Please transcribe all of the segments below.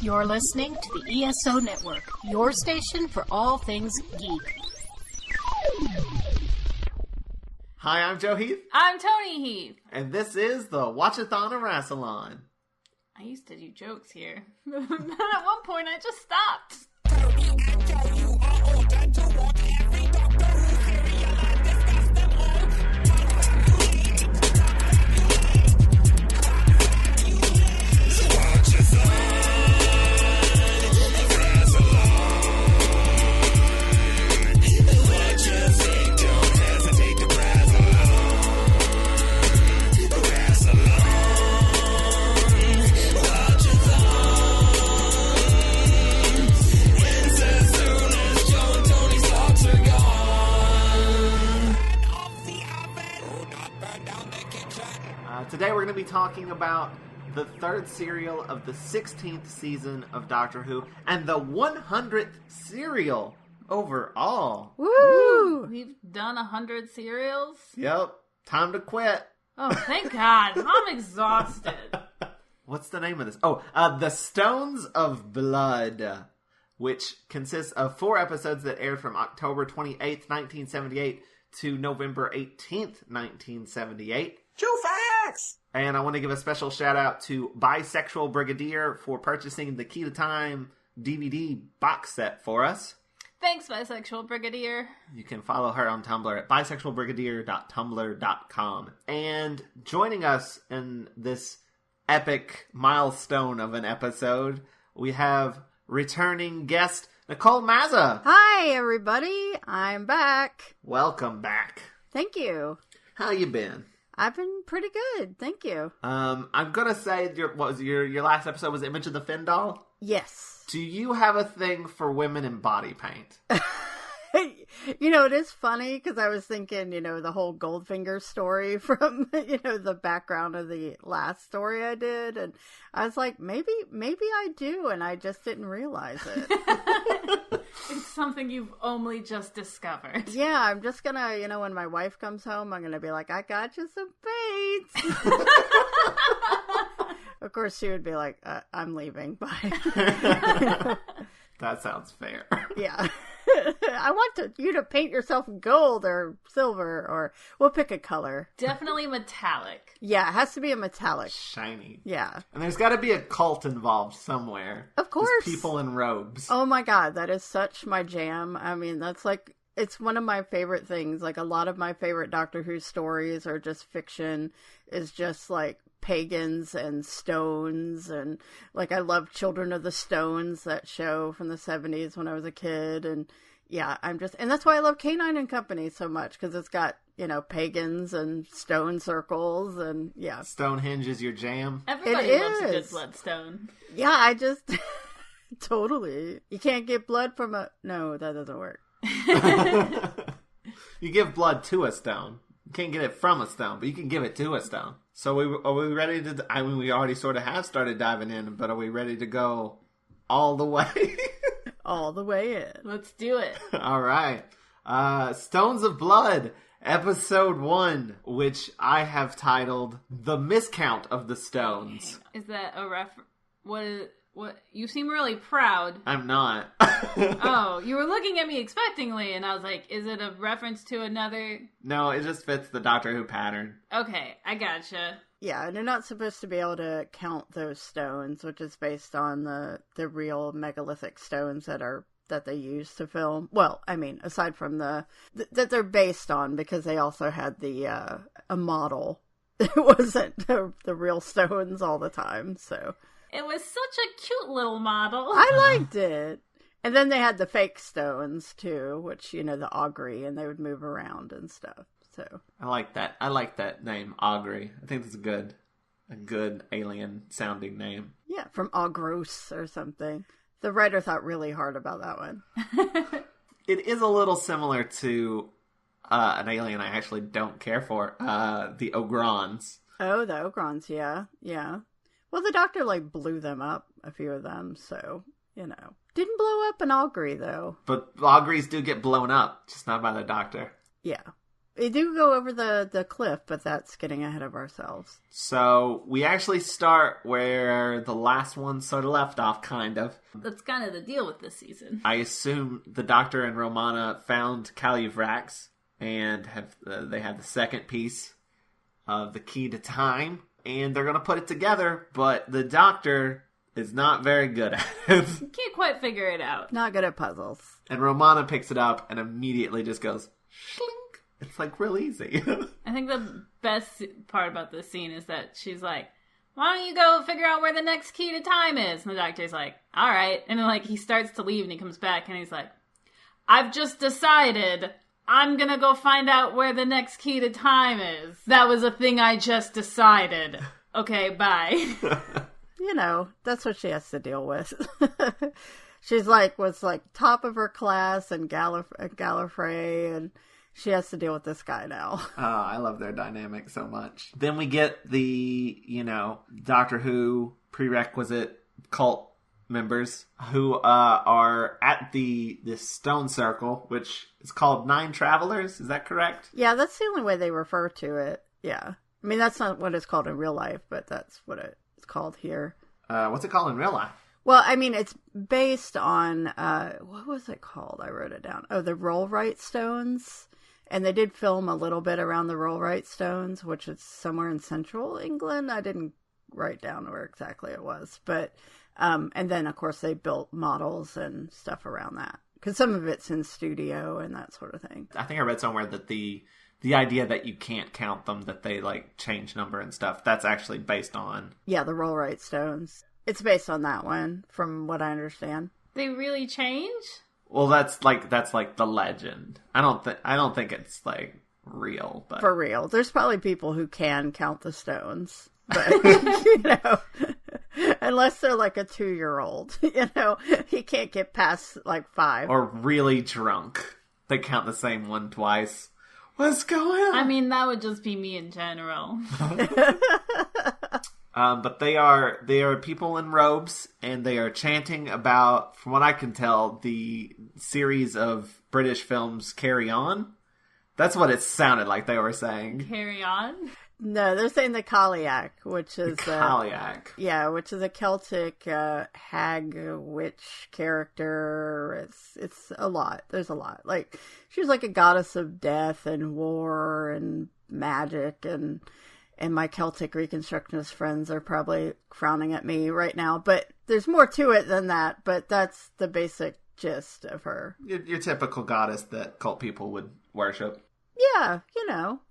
You're listening to the ESO Network, your station for all things geek. Hi, I'm Joe Heath. I'm Toni Heath. And this is the Watch-A-Thon of Rassilon. I used to do jokes here. But at one point I just stopped. Today we're going to be talking about the third serial of the 16th season of Doctor Who and the 100th serial overall. Woo! We've done 100 serials? Yep. Time to quit. Oh, thank God. I'm exhausted. What's the name of this? Oh, The Stones of Blood, which consists of 4 episodes that aired from October 28th, 1978 to November 18th, 1978. True facts! And I want to give a special shout out to Bisexual Brigadier for purchasing the Key to Time DVD box set for us. Thanks, Bisexual Brigadier. You can follow her on Tumblr at bisexualbrigadier.tumblr.com. And joining us in this epic milestone of an episode, we have returning guest Nicole Mazza. Hi, everybody. I'm back. Welcome back. Thank you. How you been? I've been pretty good. Thank you. I'm gonna say your last episode was Image of the Finn doll? Yes. Do you have a thing for women in body paint? It is funny because I was thinking, the whole Goldfinger story from, the background of the last story I did. And I was like, maybe I do. And I just didn't realize it. It's something you've only just discovered. Yeah, I'm just going to, when my wife comes home, I'm going to be like, I got you some paint. Of course, she would be like, I'm leaving. Bye. That sounds fair. Yeah. I want you to paint yourself gold or silver, or we'll pick a color. Definitely metallic. Yeah, it has to be a metallic. Shiny. Yeah. And there's got to be a cult involved somewhere. Of course. Just people in robes. Oh my God, that is such my jam. I mean, that's like, it's one of my favorite things. Like, a lot of my favorite Doctor Who stories are just fiction, is just like pagans and stones, and like I love Children of the Stones, that show from the 70s when I was a kid. And yeah, and that's why I love Canine and Company so much, because it's got pagans and stone circles, and yeah, Stonehenge is your jam. Everybody loves a good bloodstone. Yeah, I just totally. You can't get blood from no, that doesn't work. You give blood to a stone. You can't get it from a stone, but you can give it to a stone. So are we ready to... I mean, we already sort of have started diving in, but are we ready to go all the way? All the way in. Let's do it. All right. Stones of Blood, Episode 1, which I have titled The Miscount of the Stones. Is that a What? You seem really proud. I'm not. Oh, you were looking at me expectingly, and I was like, is it a reference to another? No, it just fits the Doctor Who pattern. Okay, I gotcha. Yeah, and you're not supposed to be able to count those stones, which is based on the real megalithic stones that they use to film. Well, I mean, aside from that they're based on, because they also had a model. It wasn't the real stones all the time, so... It was such a cute little model. I liked it. And then they had the fake stones, too, which, the augury, and they would move around and stuff, so. I like that. I like that name, augury. I think that's a good alien-sounding name. Yeah, from Augros or something. The writer thought really hard about that one. It is a little similar to an alien I actually don't care for, the Ogrons. Oh, the Ogrons, yeah. Well, the Doctor, blew them up, a few of them, so, Didn't blow up an augury, though. But auguries do get blown up, just not by the Doctor. Yeah. We do go over the cliff, but that's getting ahead of ourselves. So we actually start where the last one sort of left off, kind of. That's kind of the deal with this season. I assume the Doctor and Romana found Caluvrax and they have the second piece of the key to time, and they're going to put it together, but the Doctor is not very good at it. Can't quite figure it out. Not good at puzzles. And Romana picks it up and immediately just goes, shlink. It's like real easy. I think the best part about this scene is that she's like, why don't you go figure out where the next key to time is? And the Doctor's like, all right. And then like he starts to leave and he comes back and he's like, I've just decided I'm gonna go find out where the next key to time is. That was a thing I just decided. Okay, bye. You know, that's what she has to deal with. She's like, was like top of her class and Gallifrey, and she has to deal with this guy now. Oh, I love their dynamic so much. Then we get the, Doctor Who prerequisite cult members who are at the Stone Circle, which is called Nine Travelers. Is that correct? Yeah, that's the only way they refer to it. Yeah. I mean, that's not what it's called in real life, but that's what it's called here. What's it called in real life? Well, I mean, it's based on, what was it called? I wrote it down. Oh, the Rollright Stones. And they did film a little bit around the Rollright Stones, which is somewhere in central England. I didn't write down where exactly it was. But, and then, of course, they built models and stuff around that. Because some of it's in studio and that sort of thing. I think I read somewhere that the idea that you can't count them, that they, like, change number and stuff, that's actually based on... Yeah, the Rollright Stones. It's based on that one, from what I understand. They really change? Well, that's like the legend. I don't think it's like real, but for real. There's probably people who can count the stones, but unless they're like a 2-year-old, he can't get past like 5 or really drunk. They count the same one twice. What's going on? I mean, that would just be me in general. But they are people in robes, and they are chanting about, from what I can tell, the series of British films Carry On. That's what it sounded like they were saying. Carry On? No, they're saying the Kaliak, which is... Kaliak. Yeah, which is a Celtic hag witch character. It's a lot. There's a lot. Like, she's like a goddess of death and war and magic, and my Celtic Reconstructionist friends are probably frowning at me right now. But there's more to it than that, but that's the basic gist of her. Your typical goddess that cult people would worship. Yeah,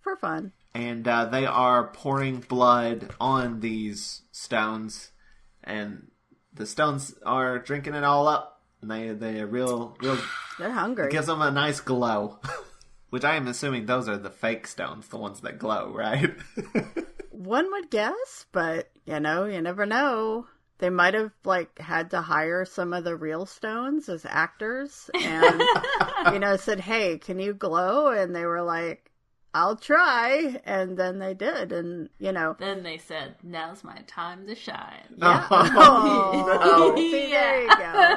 for fun. And they are pouring blood on these stones, and the stones are drinking it all up. And they're real. They're hungry. It gives them a nice glow, which I am assuming those are the fake stones, the ones that glow, right? One would guess, but you never know. They might have had to hire some of the real stones as actors, and said, "Hey, can you glow?" And they were like, I'll try. And then they did. And, Then they said, now's my time to shine. Yeah. Oh, no. See, there you go.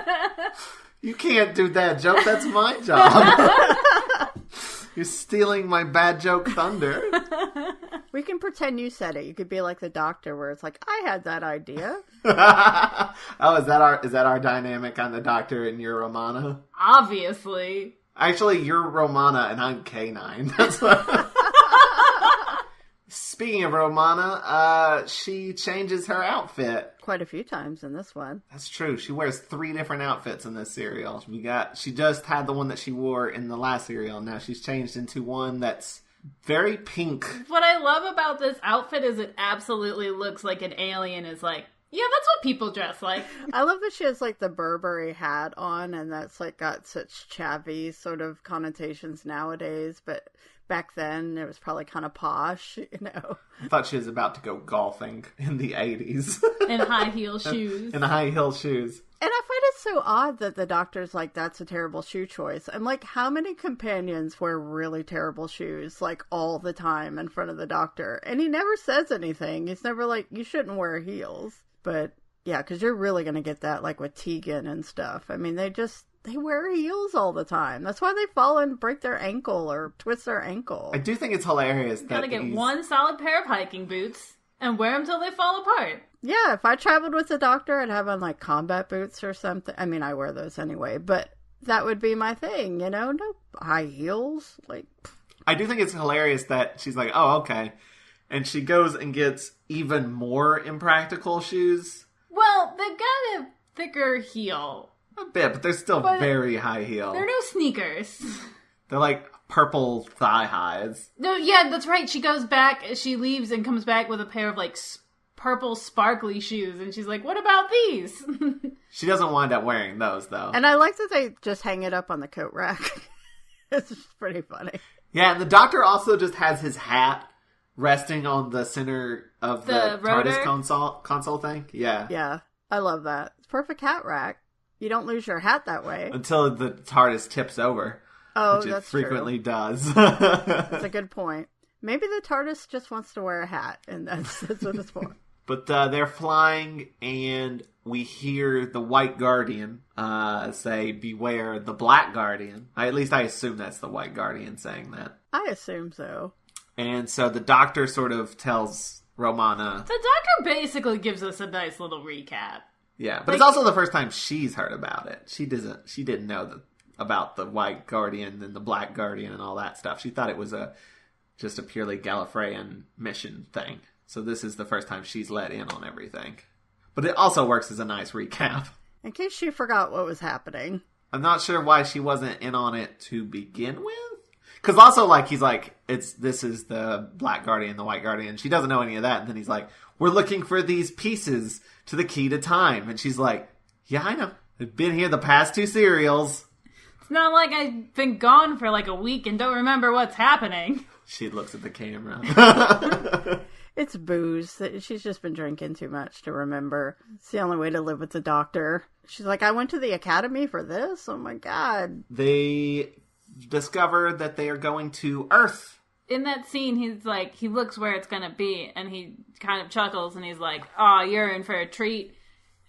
You can't do that joke. That's my job. You're stealing my bad joke thunder. We can pretend you said it. You could be like the Doctor, where it's like, I had that idea. Oh, is that our dynamic on the Doctor and you're Romana? Obviously. Actually, you're Romana and I'm K9. That's what... Speaking of Romana, she changes her outfit. Quite a few times in this one. That's true. She wears 3 different outfits in this serial. She just had the one that she wore in the last serial. Now she's changed into one that's very pink. What I love about this outfit is it absolutely looks like an alien is like, yeah, that's what people dress like. I love that she has the Burberry hat on, and that's got such chavvy sort of connotations nowadays, but back then it was probably kind of posh, I thought she was about to go golfing in the 80s. In high heel shoes. In high heel shoes. And I find it so odd that the Doctor's like, that's a terrible shoe choice. I'm like, how many companions wear really terrible shoes, all the time in front of the Doctor? And he never says anything. He's never like, you shouldn't wear heels. But, yeah, because you're really going to get that, with Tegan and stuff. I mean, they they wear heels all the time. That's why they fall and break their ankle or twist their ankle. I do think it's hilarious that Gotta get one solid pair of hiking boots and wear them till they fall apart. Yeah, if I traveled with the doctor, I'd have on like combat boots or something. I mean, I wear those anyway, but that would be my thing, you know? No high heels. Like, I do think it's hilarious that she's like, oh, okay. And she goes and gets even more impractical shoes. Well, they've got a thicker heel. A bit, but they're still very high heel. They're no sneakers. They're like purple thigh highs. No, yeah, that's right. She goes back, she leaves and comes back with a pair of like purple sparkly shoes. And she's like, what about these? She doesn't wind up wearing those, though. and I like that they just hang it up on the coat rack. It's just pretty funny. Yeah, and the doctor also just has his hat resting on the center of the TARDIS console thing. Yeah. Yeah, I love that. It's perfect hat rack. You don't lose your hat that way. Until the TARDIS tips over. Oh, which that's it frequently true. does. That's a good point. Maybe the TARDIS just wants to wear a hat, and that's what it's for. But they're flying, and we hear the White Guardian say, beware the Black Guardian. At least I assume that's the White Guardian saying that. I assume so. And so the doctor sort of tells Romana... The doctor basically gives us a nice little recap. Yeah, but it's also the first time she's heard about it. She didn't know about the White Guardian and the Black Guardian and all that stuff. She thought it was just a purely Gallifreyan mission thing. So this is the first time she's let in on everything. But it also works as a nice recap. In case she forgot what was happening. I'm not sure why she wasn't in on it to begin with. Because also, like, he's like, this is the Black Guardian, the White Guardian. She doesn't know any of that. And then he's like, we're looking for these pieces to the key to time. And she's like, yeah, I know. I've been here the past 2 serials. It's not like I've been gone for like a week and don't remember what's happening. She looks at the camera. It's booze. She's just been drinking too much to remember. It's the only way to live with the doctor. She's like, I went to the academy for this? Oh my god. They discover that they are going to Earth. In that scene, he's like, he looks where it's gonna be, and he kind of chuckles, and he's like, oh, you're in for a treat.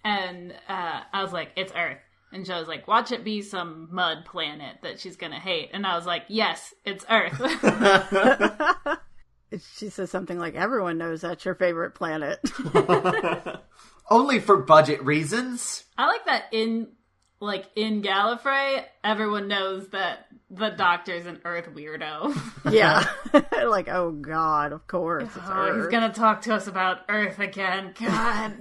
And I was like, it's Earth. And Joe's like, watch it be some mud planet that she's gonna hate. And I was like, yes, it's Earth. She says something like, everyone knows that's your favorite planet. Only for budget reasons. I like that in Gallifrey, everyone knows that the doctor's an Earth weirdo. Yeah. Like, oh god, of course. It's Earth. He's gonna talk to us about Earth again. God.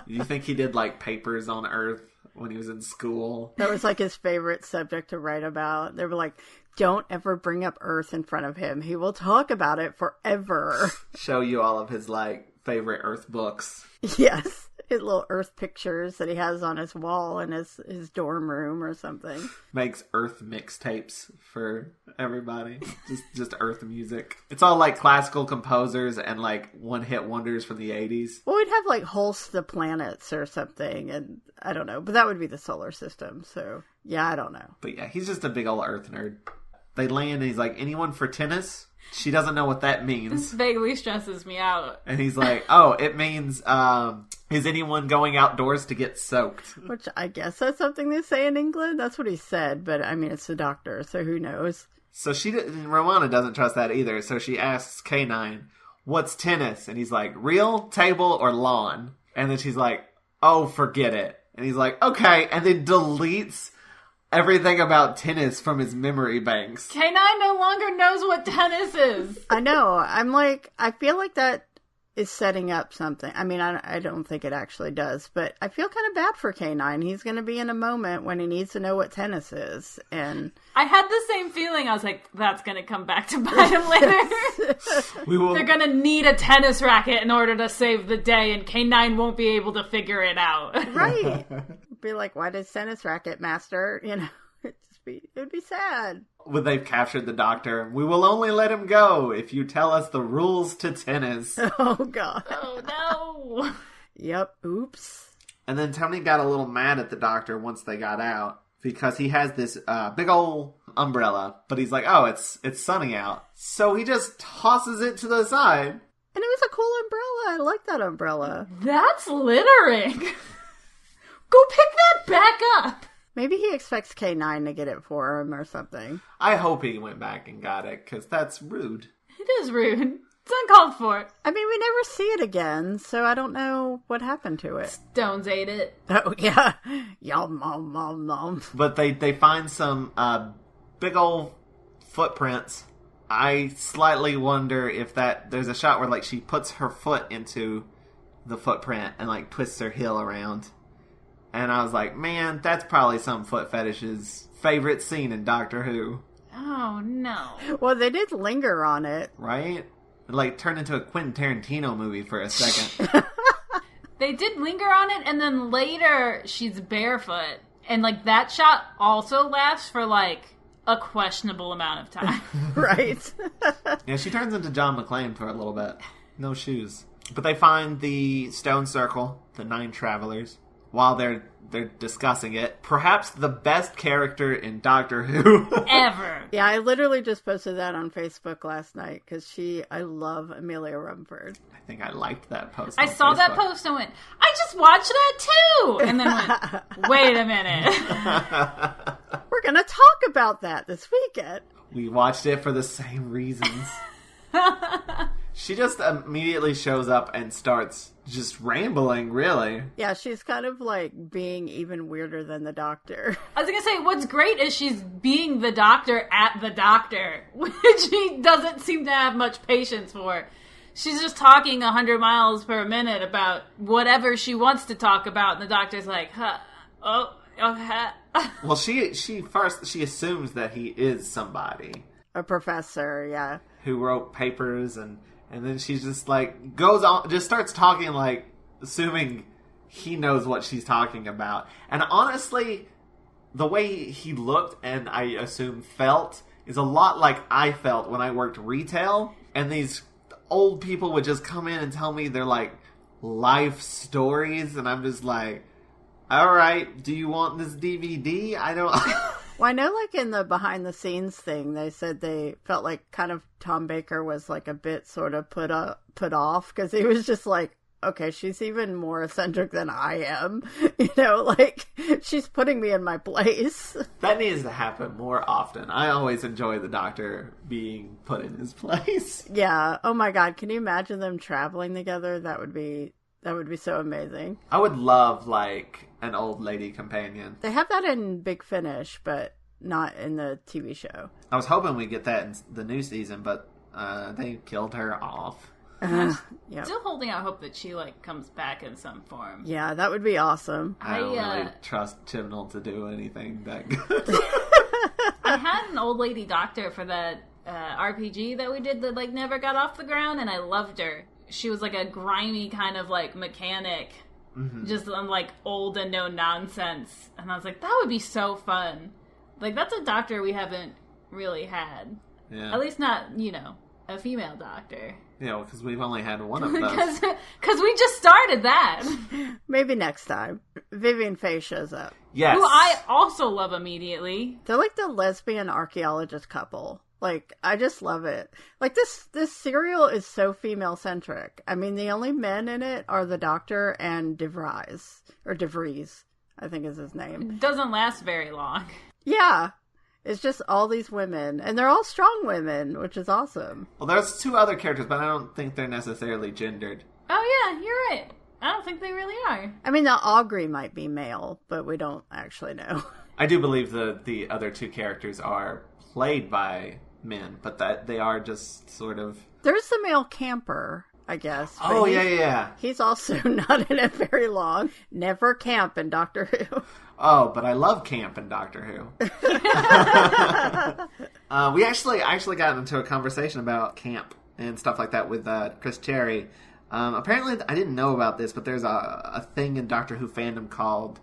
Do you think he did, like, papers on Earth when he was in school? That was, like, his favorite subject to write about. They were like, don't ever bring up Earth in front of him. He will talk about it forever. Show you all of his, like, favorite Earth books. Yes. His little Earth pictures that he has on his wall in his dorm room or something. Makes Earth mixtapes for everybody. Just Earth music. It's all like classical composers and like one-hit wonders from the 80s. Well, we'd have like Hulse the Planets or something, and I don't know, but that would be the solar system, so yeah, I don't know. But yeah, he's just a big old Earth nerd. They land and he's like, anyone for tennis? She doesn't know what that means. This vaguely stresses me out. And he's like, oh, it means, is anyone going outdoors to get soaked? Which I guess that's something they say in England. That's what he said, but I mean, it's the doctor, so who knows? So Romana doesn't trust that either, so she asks K9, what's tennis? And he's like, real, table, or lawn? And then she's like, oh, forget it. And he's like, okay, and then deletes everything about tennis from his memory banks. K9 no longer knows what tennis is. I know. I'm like, I feel like that is setting up something. I mean, I don't think it actually does, but I feel kind of bad for K9. He's going to be in a moment when he needs to know what tennis is. And I had the same feeling. I was like, that's going to come back to bite him later. They're going to need a tennis racket in order to save the day, and K9 won't be able to figure it out. Right. Be like, why does tennis racket master? You know, it would be sad. When they've captured the doctor, we will only let him go if you tell us the rules to tennis. Oh, God. Oh, no. Yep. Oops. And then Toni got a little mad at the doctor once they got out because he has this big old umbrella, but he's like, oh, it's sunny out. So he just tosses it to the side. And it was a cool umbrella. I like that umbrella. That's littering. Go pick that back up. Maybe he expects K9 to get it for him or something. I hope he went back and got it, because that's rude. It is rude. It's uncalled for. I mean, we never see it again, so I don't know what happened to it. Stones ate it. Oh, yeah. Yum, nom, nom, nom. But they find some big old footprints. I slightly wonder if there's a shot where, like, she puts her foot into the footprint and, like, twists her heel around. And I was like, man, that's probably some foot fetish's favorite scene in Doctor Who. Oh, no. Well, they did linger on it. Right? It, like, turned into a Quentin Tarantino movie for a second. They did linger on it, and then later she's barefoot. And, like, that shot also lasts for, like, a questionable amount of time. Right. Yeah, she turns into John McClane for a little bit. No shoes. But they find the stone circle, the 9 travelers, while they're discussing it. Perhaps the best character in Doctor Who. Ever. Yeah, I literally just posted that on Facebook last night because I love Amelia Rumford. I think I liked that post. I saw that post and went, I just watched that too! And then went, wait a minute. We're going to talk about that this weekend. We watched it for the same reasons. She just immediately shows up and starts just rambling, really. Yeah, she's kind of like being even weirder than the Doctor. I was gonna say, what's great is she's being the Doctor at the Doctor, which he doesn't seem to have much patience for. She's just talking 100 miles per minute about whatever she wants to talk about, and the Doctor's like, okay. Well, she assumes that he is somebody. A professor, yeah. Who wrote papers, and then she's just like, goes on, just starts talking like, assuming he knows what she's talking about. And honestly, the way he looked, and I assume felt, is a lot like I felt when I worked retail, and these old people would just come in and tell me their, like, life stories, and I'm just like, alright, do you want this DVD? I don't... Well, I know, like, in the behind-the-scenes thing, they said they felt like kind of Tom Baker was, like, a bit sort of put off, because he was just like, okay, she's even more eccentric than I am. You know, like, she's putting me in my place. That needs to happen more often. I always enjoy the Doctor being put in his place. Yeah. Oh, my God. Can you imagine them traveling together? That would be so amazing. I would love, like, an old lady companion. They have that in Big Finish, but not in the TV show. I was hoping we'd get that in the new season, but they killed her off. Yep. Still holding out hope that she, like, comes back in some form. Yeah, that would be awesome. I don't really trust Chibnall to do anything that good. I had an old lady doctor for that RPG that we did that, like, never got off the ground, and I loved her. She was, like, a grimy kind of, like, mechanic. Mm-hmm. Just, like, old and no nonsense. And I was like, that would be so fun. Like, that's a doctor we haven't really had. Yeah. At least not, you know, a female doctor. Yeah, because we've only had one of those. Because we just started that. Maybe next time. Vivian Faye shows up. Yes. Who I also love immediately. They're like the lesbian archaeologist couple. Like, I just love it. Like, this serial is so female-centric. I mean, the only men in it are the Doctor and DeVries. Or DeVries, I think is his name. It doesn't last very long. Yeah. It's just all these women. And they're all strong women, which is awesome. Well, there's 2 other characters, but I don't think they're necessarily gendered. Oh, yeah, you're right. I don't think they really are. I mean, the Augury might be male, but we don't actually know. I do believe the other 2 characters are played by men, but that they are just sort of... There's the male camper, I guess. Oh, yeah. He's also not in it very long. Never camp in Doctor Who. Oh, but I love camp in Doctor Who. We actually got into a conversation about camp and stuff like that with Chris Cherry. Apparently, I didn't know about this, but there's a thing in Doctor Who fandom called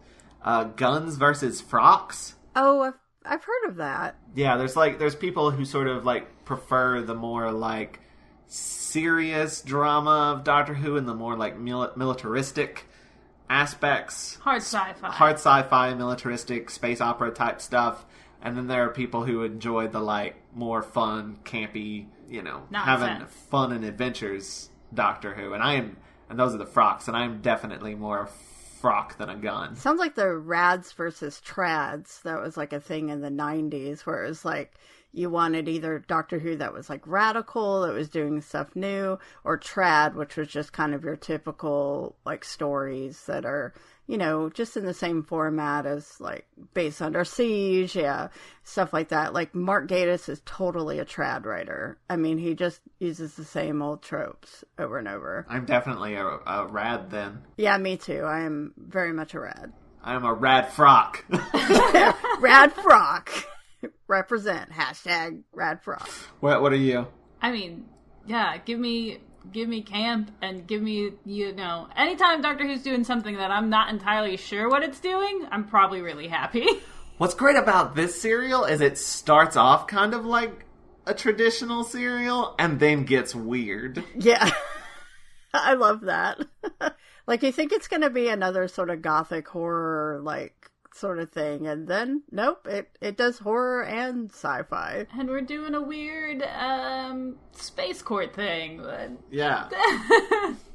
Guns versus Frocks. Oh, I've heard of that. Yeah, there's people who sort of like prefer the more like serious drama of Doctor Who and the more like militaristic aspects. Hard sci-fi, militaristic, space opera type stuff. And then there are people who enjoy the like more fun, campy, you know, nonsense. Having fun and adventures Doctor Who. And those are the Frocks, and I'm definitely more frock than a gun. Sounds like the rads versus trads. That was like a thing in the 90s where it was like you wanted either Doctor Who that was like radical, that was doing stuff new, or trad, which was just kind of your typical like stories that are, you know, just in the same format as like Base Under Siege, yeah, stuff like that. Like Mark Gatiss is totally a trad writer. I mean, he just uses the same old tropes over and over. I'm definitely a rad then. Yeah, me too. I am very much a rad. I'm a rad frock. Rad frock. Represent. Hashtag rad frock. What are you? I mean, yeah, give me camp and give me, you know, anytime Doctor Who's doing something that I'm not entirely sure what it's doing, I'm probably really happy. What's great about this serial is it starts off kind of like a traditional serial and then gets weird. Yeah. I love that. Like, you think it's going to be another sort of gothic horror, like, sort of thing, and then nope, it does horror and sci-fi, and we're doing a weird space court thing. Yeah.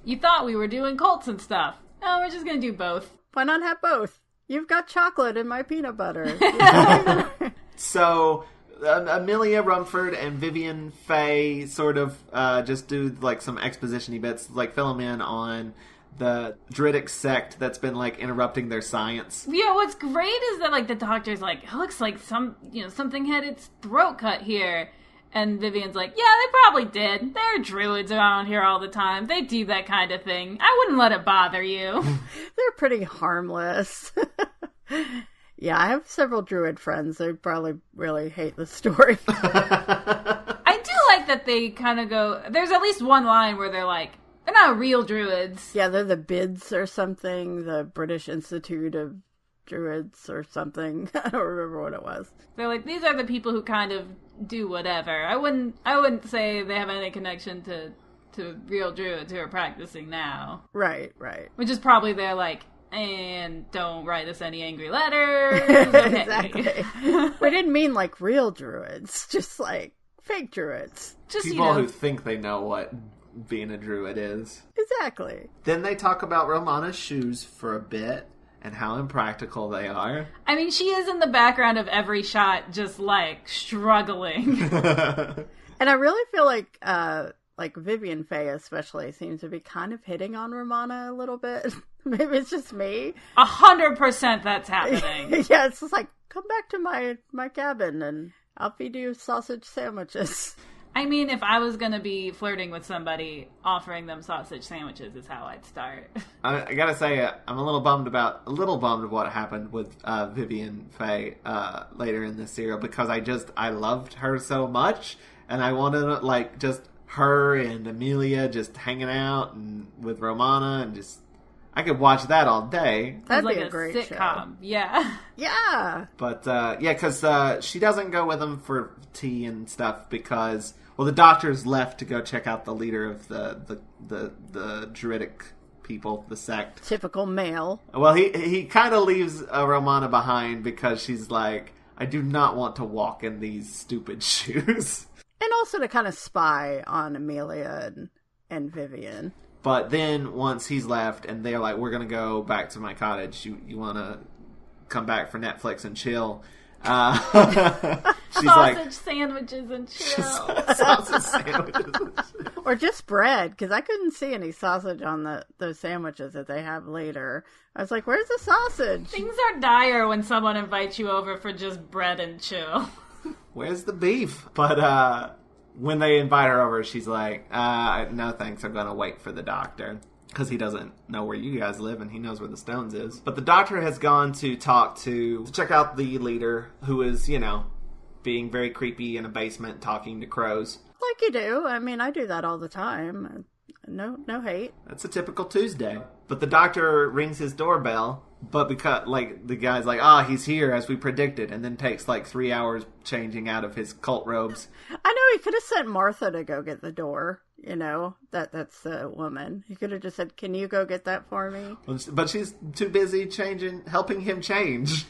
You thought we were doing cults and stuff. No, we're just gonna do both. Why not have both? You've got chocolate in my peanut butter. So Amelia Rumford and Vivian Faye sort of just do like some exposition-y bits, like fill them in on the Druidic sect that's been like interrupting their science. Yeah, what's great is that like the doctor's like, it looks like something had its throat cut here, and Vivian's like, yeah, they probably did. There are druids around here all the time. They do that kind of thing. I wouldn't let it bother you. They're pretty harmless. Yeah, I have several druid friends. They probably really hate the story. I do like that they kind of go, there's at least one line where they're like, they're not real druids. Yeah, they're the BIDS or something, the British Institute of Druids or something. I don't remember what it was. They're like, these are the people who kind of do whatever. I wouldn't say they have any connection to real druids who are practicing now. Right. Which is probably they're like, and don't write us any angry letters. Okay. Exactly. We didn't mean like real druids, just like fake druids. Just people who think they know what being a druid is. Exactly. Then they talk about Romana's shoes for a bit and how impractical they are. I mean, she is in the background of every shot, just like struggling. And I really feel like Vivian Faye especially seems to be kind of hitting on Romana a little bit. Maybe it's just me. 100% that's happening. Yeah, it's just like, come back to my cabin and I'll feed you sausage sandwiches. I mean, if I was going to be flirting with somebody, offering them sausage sandwiches is how I'd start. I gotta say, I'm a little bummed of what happened with Vivian Faye later in this serial, because I loved her so much, and I wanted like just her and Amelia just hanging out and with Romana, and just I could watch that all day. That'd like be a great sitcom. show. Yeah. Yeah. But because she doesn't go with them for tea and stuff because, well, the doctor's left to go check out the leader of the Druidic people, the sect. Typical male. Well, he kind of leaves Romana behind because she's like, I do not want to walk in these stupid shoes. And also to kind of spy on Amelia and Vivian. But then once he's left and they're like, we're going to go back to my cottage. You want to come back for Netflix and chill? She's sausage sandwiches and chill. Sausage sandwiches and chill. Or just bread, because I couldn't see any sausage on those sandwiches that they have later. I was like, where's the sausage? Things are dire when someone invites you over for just bread and chill. Where's the beef? But when they invite her over, she's like, no thanks, I'm going to wait for the doctor. Because he doesn't know where you guys live and he knows where the Stones is. But the doctor has gone to check out the leader, who is, being very creepy in a basement talking to crows. Like you do. I mean, I do that all the time. No hate. That's a typical Tuesday. But the doctor rings his doorbell, but because, the guy's like, he's here as we predicted, and then takes 3 hours changing out of his cult robes. I know, he could have sent Martha to go get the door. That's the woman. He could have just said, can you go get that for me? But she's too busy helping him change.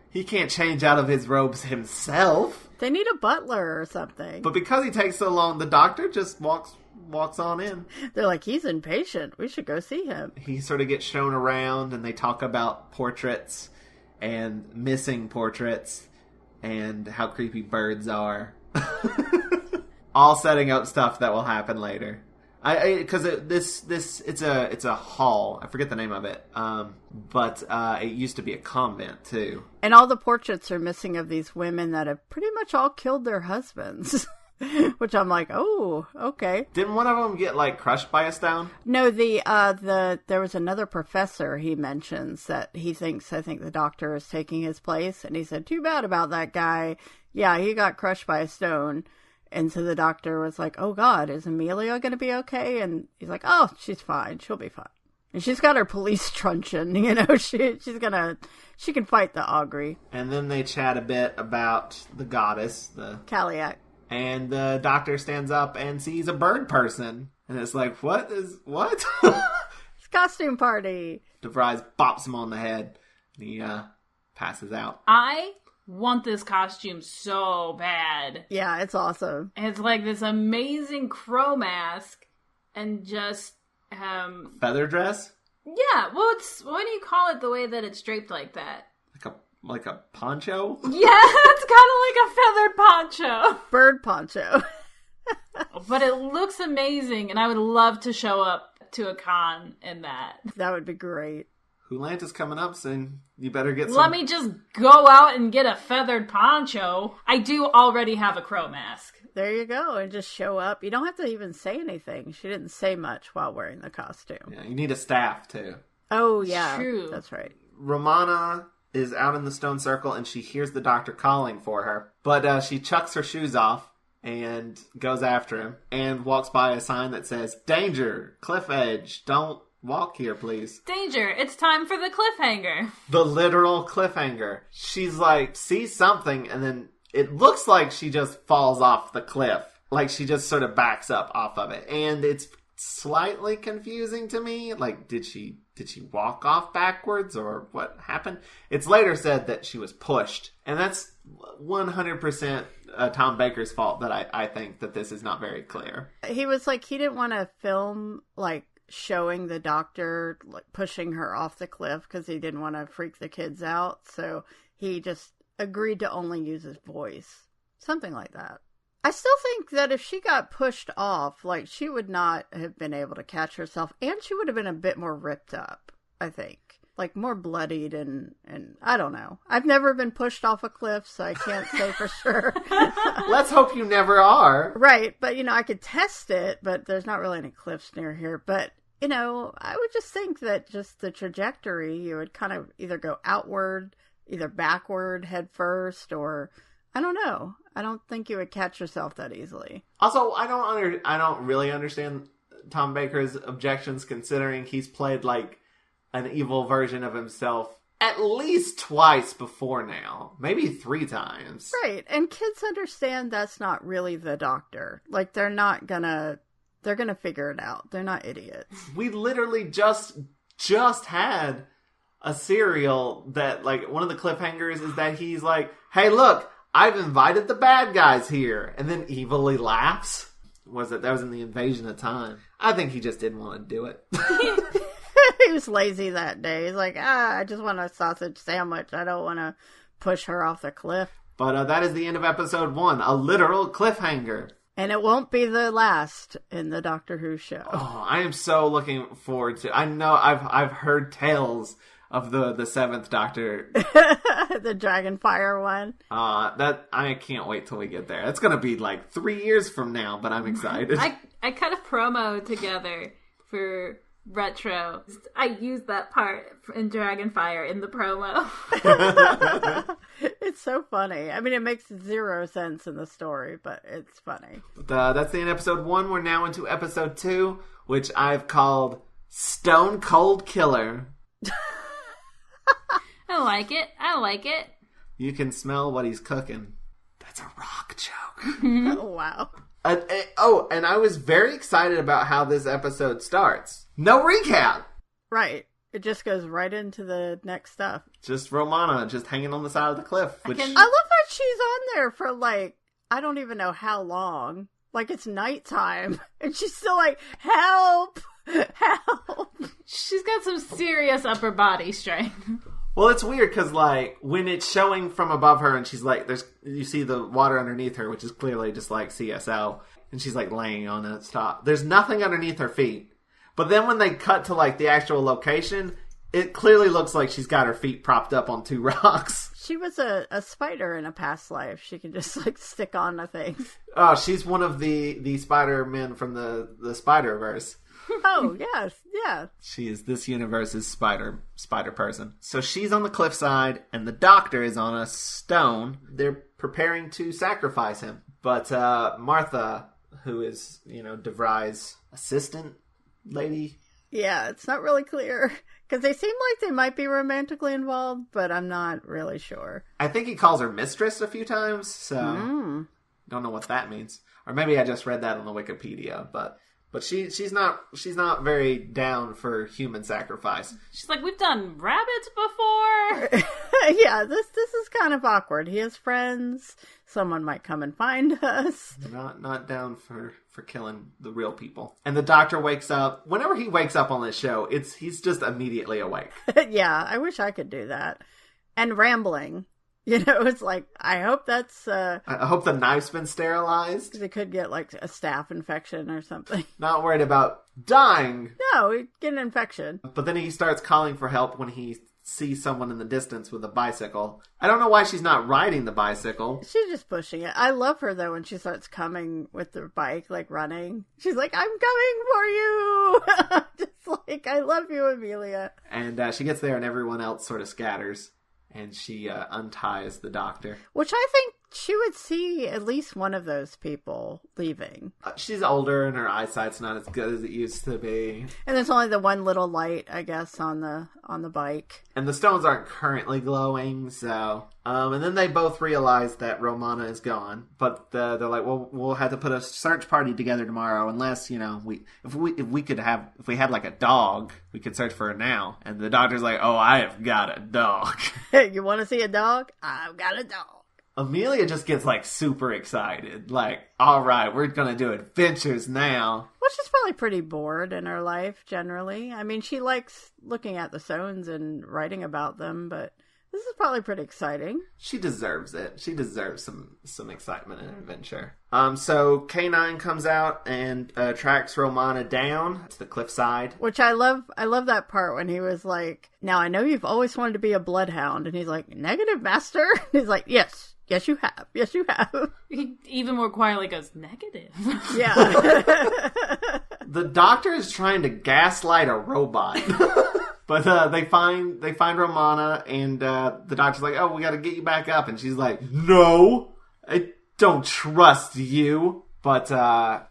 He can't change out of his robes himself. They need a butler or something. But because he takes so long, the doctor just walks walks on in. They're like, he's impatient. We should go see him. He sort of gets shown around, and they talk about portraits and missing portraits and how creepy birds are. All setting up stuff that will happen later. Because it's a hall. I forget the name of it. But it used to be a convent too. And all the portraits are missing of these women that have pretty much all killed their husbands. Which I'm like, oh, okay. Didn't one of them get like crushed by a stone? No, there was another professor he mentions that I think the doctor is taking his place, and he said, too bad about that guy. Yeah, he got crushed by a stone. And so the doctor was like, oh God, is Amelia going to be okay? And he's like, oh, she's fine. She'll be fine. And she's got her police truncheon, you know, she can fight the augury. And then they chat a bit about the goddess, the Caliac. And the doctor stands up and sees a bird person. And it's like, what? It's costume party. DeVries bops him on the head. And he passes out. I want this costume so bad. Yeah, it's awesome. It's like this amazing crow mask and just... feather dress? Yeah, well, what do you call it the way that it's draped like that? Like a poncho? Yeah, it's kind of like a feathered poncho. Bird poncho. But it looks amazing, and I would love to show up to a con in that. That would be great. Hulanta's coming up soon. You better get some... Let me just go out and get a feathered poncho. I do already have a crow mask. There you go, and just show up. You don't have to even say anything. She didn't say much while wearing the costume. Yeah, you need a staff, too. Oh, yeah. True. That's right. Romana is out in the stone circle, and she hears the doctor calling for her. But she chucks her shoes off and goes after him and walks by a sign that says, "Danger! Cliff edge! Don't walk here, please." Danger! It's time for the cliffhanger. The literal cliffhanger. She's like, sees something, and then it looks like she just falls off the cliff. Like she just sort of backs up off of it. And it's slightly confusing to me. Like, did she walk off backwards, or what happened? It's later said that she was pushed. And that's 100% Tom Baker's fault that I think that this is not very clear. He was like, he didn't want to film, like, showing the doctor like pushing her off the cliff because he didn't want to freak the kids out. So he just agreed to only use his voice. Something like that. I still think that if she got pushed off, like, she would not have been able to catch herself, and she would have been a bit more ripped up, I think. Like, more bloodied and I don't know. I've never been pushed off a cliff, so I can't say for sure. Let's hope you never are. Right, but, I could test it, but there's not really any cliffs near here. But, I would just think that just the trajectory, you would kind of either go outward, either backward, head first, or... I don't know. I don't think you would catch yourself that easily. Also, I don't really understand Tom Baker's objections, considering he's played like an evil version of himself at least twice before now, maybe 3 times. Right, and kids understand that's not really the doctor. Like, they're gonna figure it out. They're not idiots. We literally just had a serial that, like, one of the cliffhangers is that he's like, "Hey, look, I've invited the bad guys here," and then evilly laughs. That was in the Invasion of Time? I think he just didn't want to do it. He was lazy that day. He's like, I just want a sausage sandwich. I don't want to push her off the cliff. But that is the end of episode 1. A literal cliffhanger. And it won't be the last in the Doctor Who show. Oh, I am so looking forward to... I know I've heard tales of the 7th Doctor. The Dragonfire one. That I can't wait till we get there. It's gonna be like 3 years from now, but I'm excited. I cut a promo together for Retro. I used that part in Dragonfire in the promo. It's so funny. I mean, it makes 0 sense in the story, but it's funny. That's the end of episode 1. We're now into episode 2, which I've called Stone Cold Killer. I like it. You can smell what he's cooking. That's a rock joke. Oh, wow. And I was very excited about how this episode starts. No recap. Right. It just goes right into the next stuff. Just Romana just hanging on the side of the cliff. Which... I love that she's on there for, like, I don't even know how long. like it's nighttime. And she's still like, help! Help! She's got some serious upper body strength. Well, it's weird because, like, when it's showing from above her and she's like, you see the water underneath her, which is clearly just like CSL, and she's like laying on its top. There's nothing underneath her feet. But then when they cut to like the actual location, it clearly looks like she's got her feet propped up on 2 rocks. She was a spider in a past life. She can just like stick on to things. Oh, she's one of the Spider-Men from the Spider-Verse. Oh, yes, yeah. She is this universe's spider person. So she's on the cliffside, and the doctor is on a stone. They're preparing to sacrifice him. But Martha, who is, DeVry's assistant lady. Yeah, it's not really clear. Because they seem like they might be romantically involved, but I'm not really sure. I think he calls her mistress a few times, so don't know what that means. Or maybe I just read that on the Wikipedia, but she's not very down for human sacrifice. She's like, we've done rabbits before. Yeah, this is kind of awkward. He has friends. Someone might come and find us. Not down for killing the real people. And the doctor wakes up. Whenever he wakes up on this show, he's just immediately awake. Yeah, I wish I could do that. And rambling. It's like, I hope that's... I hope the knife's been sterilized. Because he could get, like, a staph infection or something. Not worried about dying. No, he'd get an infection. But then he starts calling for help when he sees someone in the distance with a bicycle. I don't know why she's not riding the bicycle. She's just pushing it. I love her, though, when she starts coming with the bike, like, running. She's like, I'm coming for you! Just like, I love you, Amelia. And she gets there and everyone else sort of scatters. And she unties the doctor. Which I think she would see at least one of those people leaving. She's older and her eyesight's not as good as it used to be. And there's only the one little light, I guess, on the bike. And the stones aren't currently glowing, so... and then they both realize that Romana is gone. But they're like, well, we'll have to put a search party together tomorrow unless, if we had like a dog, we could search for her now. And the doctor's like, oh, I have got a dog. You want to see a dog? I've got a dog. Amelia just gets like super excited. Like, all right, we're going to do adventures now. Well, she's probably pretty bored in her life, generally. I mean, she likes looking at the stones and writing about them, but this is probably pretty exciting. She deserves it. She deserves some excitement and adventure. So K9 comes out and tracks Romana down to the cliffside. Which I love that part when he was like, now I know you've always wanted to be a bloodhound. And he's like, negative, master? And he's like, yes. Yes, you have. Yes, you have. He even more quietly goes, negative. Yeah. The doctor is trying to gaslight a robot. But they find Romana, and the doctor's like, oh, we got to get you back up. And she's like, no, I don't trust you. But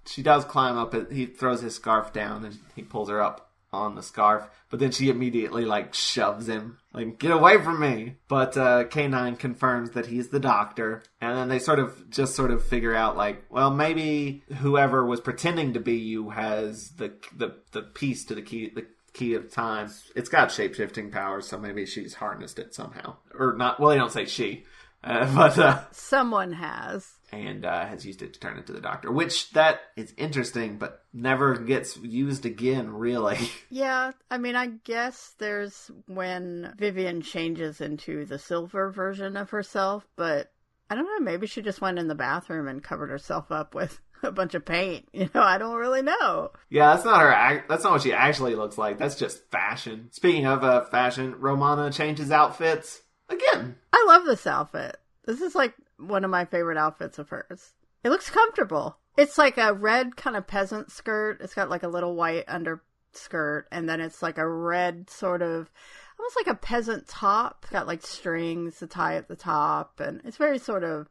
she does climb up. He throws his scarf down, and he pulls her up on the scarf. But then she immediately, like, shoves him. Like, get away from me. But K9 confirms that he's the doctor. And then they sort of figure out, like, well, maybe whoever was pretending to be you has the piece to the key of time. It's got shape-shifting powers, so maybe she's harnessed it somehow. Or not, well, they don't say she. But someone has. And has used it to turn into the doctor. Which, that is interesting, but never gets used again, really. Yeah, I mean, I guess there's when Vivian changes into the silver version of herself, but I don't know, maybe she just went in the bathroom and covered herself up with a bunch of paint. I don't really know. Yeah, that's not what she actually looks like. That's just fashion. Speaking of fashion, Romana changes outfits again. I love this outfit. This is like one of my favorite outfits of hers. It looks comfortable. It's like a red kind of peasant skirt. It's got like a little white underskirt, and then it's like a red sort of, almost like a peasant top. It's got like strings to tie at the top, and it's very sort of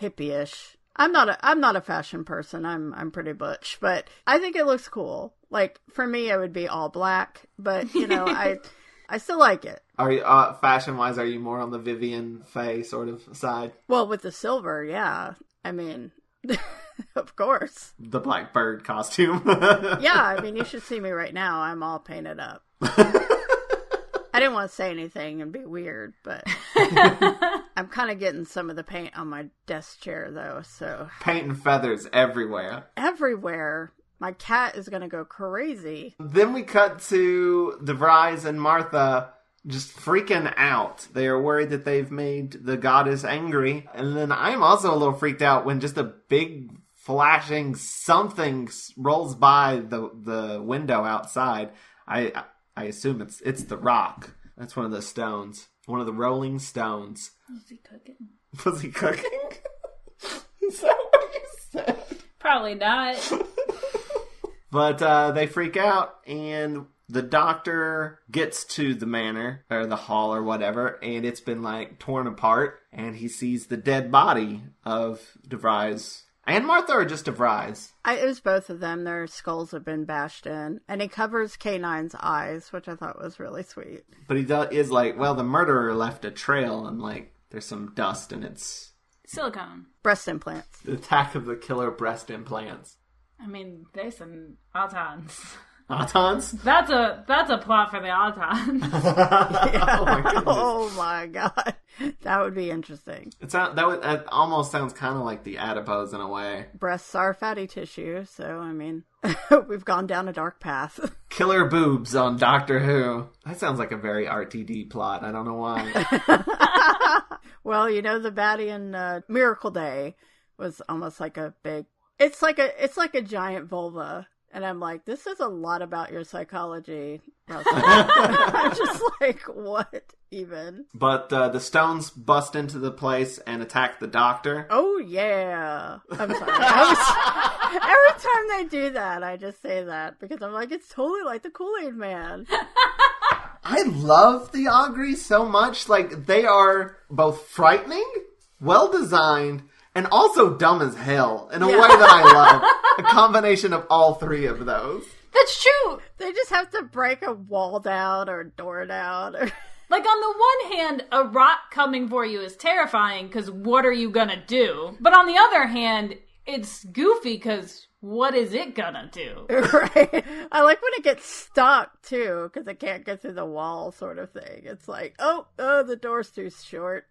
hippie-ish. I'm not a fashion person. I'm pretty butch, but I think it looks cool. Like, for me, it would be all black, but I still like it. Are you, fashion-wise, are you more on the Vivian Faye sort of side? Well, with the silver, yeah. I mean, of course. The black bird costume. Yeah, I mean, you should see me right now. I'm all painted up. I didn't want to say anything and be weird, but... I'm kind of getting some of the paint on my desk chair, though, so... Paint and feathers everywhere. Everywhere. My cat is going to go crazy. Then we cut to DeVries and Martha just freaking out. They are worried that they've made the goddess angry. And then I'm also a little freaked out when just a big flashing something rolls by the window outside. I assume it's the rock. That's one of the stones. One of the rolling stones. Was he cooking? Was he cooking? Is that what you said? Probably not. But they freak out, and the doctor gets to the manor, or the hall, or whatever, and it's been, like, torn apart, and he sees the dead body of DeVries. And Martha, or just DeVries? It was both of them. Their skulls have been bashed in. And he covers K9's eyes, which I thought was really sweet. But he is like, well, the murderer left a trail, and, like, there's some dust, and it's... Silicone. Breast implants. The attack of the killer breast implants. I mean, there's some Autons. Autons? That's a plot for the Autons. Yeah. Oh my goodness. Oh my god. That would be interesting. That almost sounds kind of like the adipose in a way. Breasts are fatty tissue, so I mean, we've gone down a dark path. Killer boobs on Doctor Who. That sounds like a very RTD plot. I don't know why. Well, you know, the baddie in Miracle Day was almost like a big... It's like a giant vulva. And I'm like, this is a lot about your psychology, Russell. I'm just like, what even? But the stones bust into the place and attack the doctor. Oh, yeah. I'm sorry. Every time they do that, I just say that because I'm like, it's totally like the Kool-Aid Man. I love the Augury so much. Like, they are both frightening, well-designed, and also dumb as hell in a way that I love. A combination of all three of those. That's true. They just have to break a wall down or a door down. Or... Like, on the one hand, a rock coming for you is terrifying because what are you gonna do? But on the other hand, it's goofy because what is it gonna do? Right. I like when it gets stuck, too, because it can't get through the wall sort of thing. It's like, oh, the door's too short.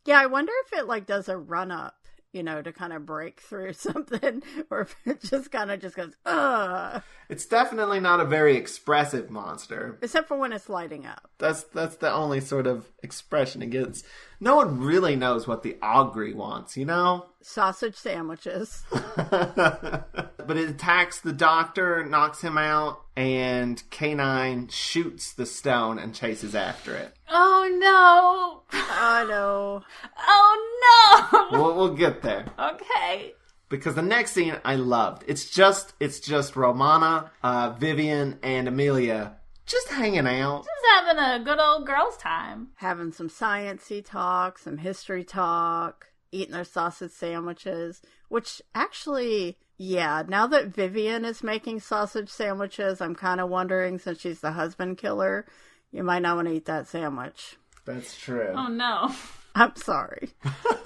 Yeah, I wonder if it, like, does a run-up. You know, to kind of break through something, or if it just kind of just goes, ugh. It's definitely not a very expressive monster. Except for when it's lighting up. That's the only sort of expression it gets. No one really knows what the Augury wants, you know? Sausage sandwiches. But it attacks the doctor, knocks him out, and K9 shoots the stone and chases after it. Oh no! Oh no. Oh no! We'll get there. Okay. Because the next scene I loved. It's just Romana, Vivian, and Amelia just hanging out. Just having a good old girls' time. Having some science-y talk, some history talk, eating their sausage sandwiches, which actually, yeah, now that Vivian is making sausage sandwiches, I'm kind of wondering, since she's the husband killer, you might not want to eat that sandwich. That's true. Oh no. I'm sorry.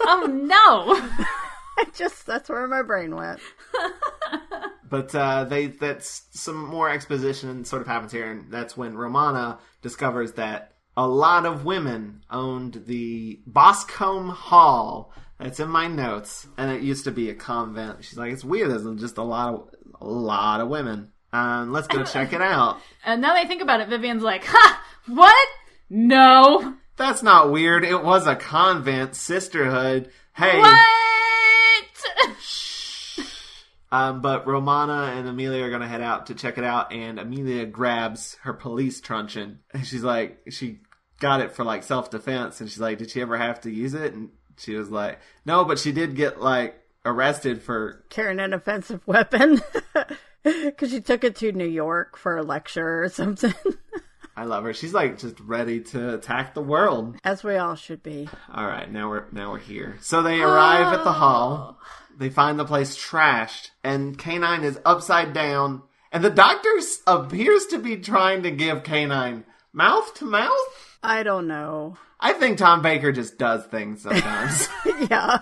Oh no! That's where my brain went. But that's some more exposition sort of happens here, and that's when Romana discovers that a lot of women owned the Boscombe Hall. That's in my notes, and it used to be a convent. She's like, it's weird. There's just a lot of women. Let's go check it out. And now that I think about it, Vivian's like, ha! What? No. That's not weird. It was a convent sisterhood. Hey. What? But Romana and Amelia are going to head out to check it out, and Amelia grabs her police truncheon. And she's like, she got it for, like, self-defense, and she's like, did she ever have to use it? And she was like, no, but she did get, like, arrested for... carrying an offensive weapon. Because she took it to New York for a lecture or something. I love her. She's, like, just ready to attack the world. As we all should be. All right, now we're here. So they arrive at the hall. They find the place trashed, and K9 is upside down, and the doctor appears to be trying to give K9 mouth to mouth? I don't know. I think Tom Baker just does things sometimes. Yeah.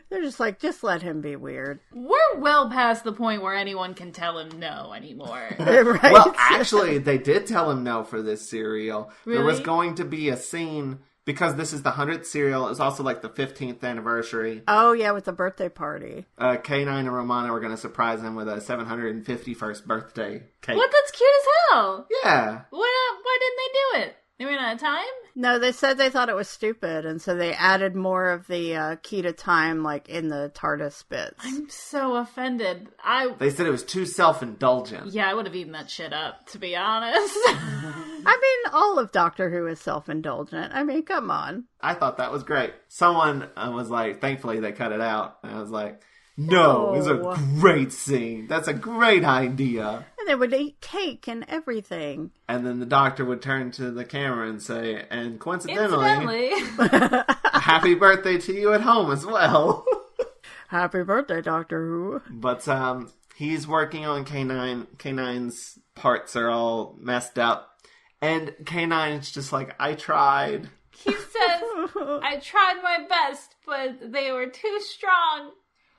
They're just like, just let him be weird. We're well past the point where anyone can tell him no anymore. Right? Well, actually, they did tell him no for this serial. Really? There was going to be a scene because this is the 100th serial. It's also like the 15th anniversary. Oh, yeah, with the birthday party. K9 and Romana were going to surprise him with a 751st birthday cake. What? That's cute as hell. Yeah. Why didn't they do it? They ran out of time? No, they said they thought it was stupid, and so they added more of the key to time, like, in the TARDIS bits. I'm so offended. They said it was too self-indulgent. Yeah, I would have eaten that shit up, to be honest. I mean, all of Doctor Who is self-indulgent. I mean, come on. I thought that was great. Someone was like, thankfully they cut it out. And I was like, no, it's a great scene. That's a great idea. And they would eat cake and everything. And then the Doctor would turn to the camera and say, and coincidentally, happy birthday to you at home as well. Happy birthday, Doctor Who. But he's working on K9. K9's parts are all messed up. And K9's just like, I tried. He says, I tried my best, but they were too strong.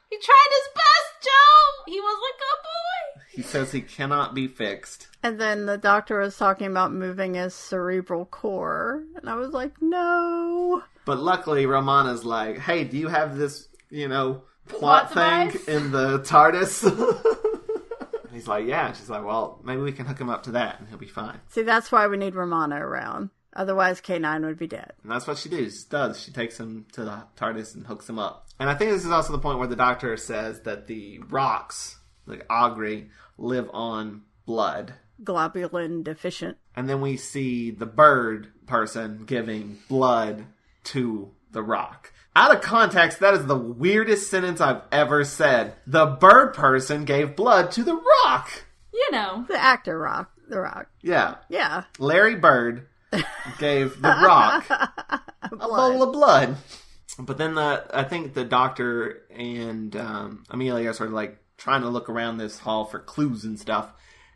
He tried his best, Joe! He was a good boy! He says he cannot be fixed. And then the Doctor was talking about moving his cerebral core. And I was like, no. But luckily, Romana's like, hey, do you have this, plot thing device? in the TARDIS? And he's like, yeah. And she's like, well, maybe we can hook him up to that and he'll be fine. See, that's why we need Romana around. Otherwise, K9 would be dead. And that's what she does. She takes him to the TARDIS and hooks him up. And I think this is also the point where the Doctor says that the rocks, like Augury, live on blood. Globulin deficient. And then we see the bird person giving blood to the rock. Out of context, that is the weirdest sentence I've ever said. The bird person gave blood to the rock. The actor Rock. The Rock. Yeah. Yeah. Larry Bird gave the rock a bowl of blood. But then I think the Doctor and Amelia are sort of like trying to look around this hall for clues and stuff.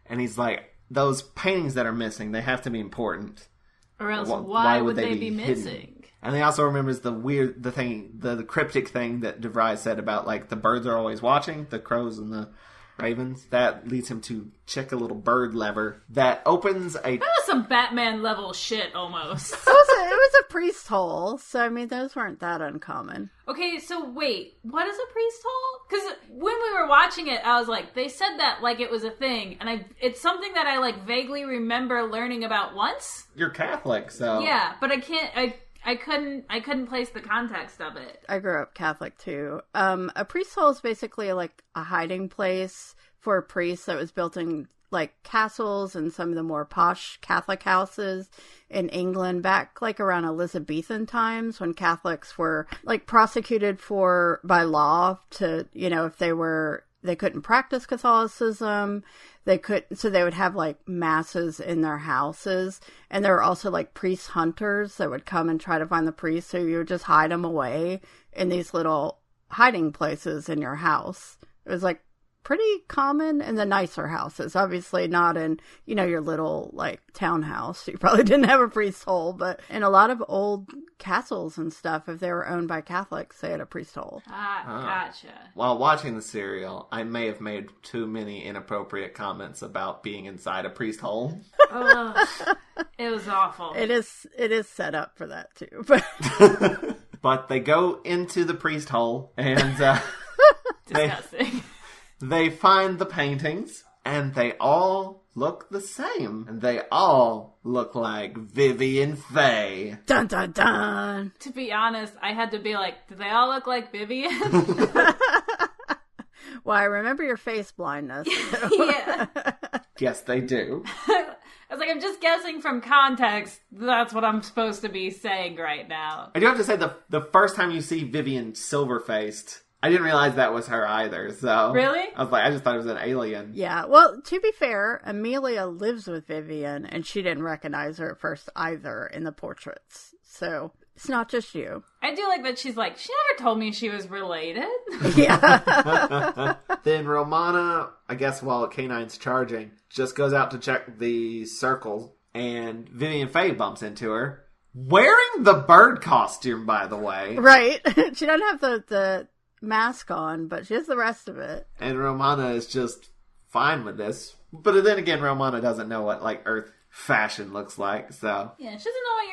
And he's like, those paintings that are missing, they have to be important. Or else why would they be missing? Hidden? And he also remembers the cryptic thing that DeVry said about like the birds are always watching, the crows and the ravens. That leads him to check a little bird lever that opens a... That was some Batman level shit almost. It was a priest hole, so I mean those weren't that uncommon. Okay, so wait, what is a priest hole? Because when we were watching it, I was like, they said that like it was a thing, and it's something that I like vaguely remember learning about once. You're Catholic, so... Yeah, but I couldn't place the context of it. I grew up Catholic too. A priest hole is basically like a hiding place for a priest that was built in like castles and some of the more posh Catholic houses in England back like around Elizabethan times when Catholics were like prosecuted by law to, if they couldn't practice Catholicism. So they would have like masses in their houses. And there were also like priest hunters that would come and try to find the priest. So you would just hide them away in these little hiding places in your house. It was like pretty common in the nicer houses. Obviously not in, your little like townhouse. You probably didn't have a priest hole, but in a lot of old castles and stuff, if they were owned by Catholics, they had a priest hole. Gotcha. While watching the serial, I may have made too many inappropriate comments about being inside a priest hole. It was awful. It is set up for that too. But But they go into the priest hole and disgusting. They find the paintings, and they all look the same. And they all look like Vivian Faye. Dun dun dun! To be honest, I had to be like, do they all look like Vivian? Well, I remember your face blindness. So. Yeah. Yes, they do. I was like, I'm just guessing from context. That's what I'm supposed to be saying right now. I do have to say, the first time you see Vivian silver-faced... I didn't realize that was her either, so... Really? I was like, I just thought it was an alien. Yeah, well, to be fair, Amelia lives with Vivian, and she didn't recognize her at first either in the portraits. So, it's not just you. I do like that she's like, she never told me she was related. Yeah. Then Romana, I guess while K9's charging, just goes out to check the circle, and Vivian Faye bumps into her. Wearing the bird costume, by the way. Right. She doesn't have the mask on, but she has the rest of it. And Romana is just fine with this. But then again, Romana doesn't know what, like, Earth fashion looks like. So Yeah, she doesn't know what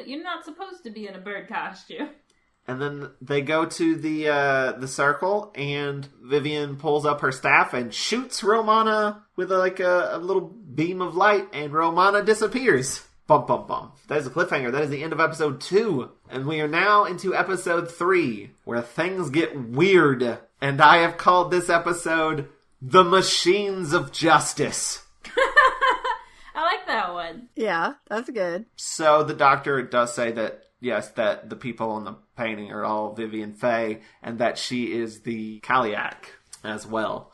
you're not supposed to be in a bird costume. And then they go to the circle, and Vivian pulls up her staff and shoots Romana with a little beam of light, and Romana disappears. Bum, bum, bum. That is a cliffhanger. That is the end of episode 2. And we are now into episode 3, where things get weird. And I have called this episode The Machines of Justice. I like that one. Yeah, that's good. So the doctor does say that, yes, that the people on the painting are all Vivian Faye, and that she is the Kaliak as well.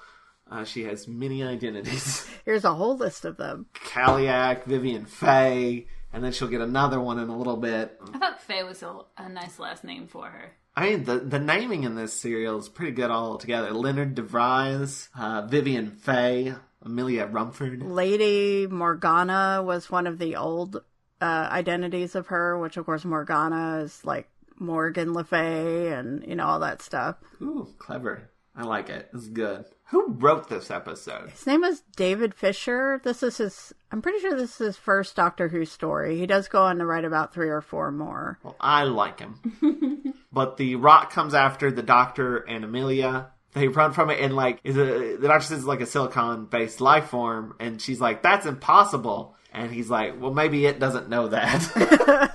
She has many identities. Here's a whole list of them. Kaliak, Vivian Faye, and then she'll get another one in a little bit. I thought Faye was a nice last name for her. I mean, the naming in this serial is pretty good all together. Leonard DeVries, Vivian Faye, Amelia Rumford. Lady Morgana was one of the old identities of her, which of course Morgana is like Morgan Le Fay and, you know, all that stuff. Ooh, clever. I like it. It's good. Who wrote this episode? His name was David Fisher. I'm pretty sure this is his first Doctor Who story. He does go on to write about 3 or 4 more. Well, I like him. But the rock comes after the Doctor and Amelia. They run from it, and the Doctor says it's like a silicon-based life form, and she's like, that's impossible. And he's like, well, maybe it doesn't know that.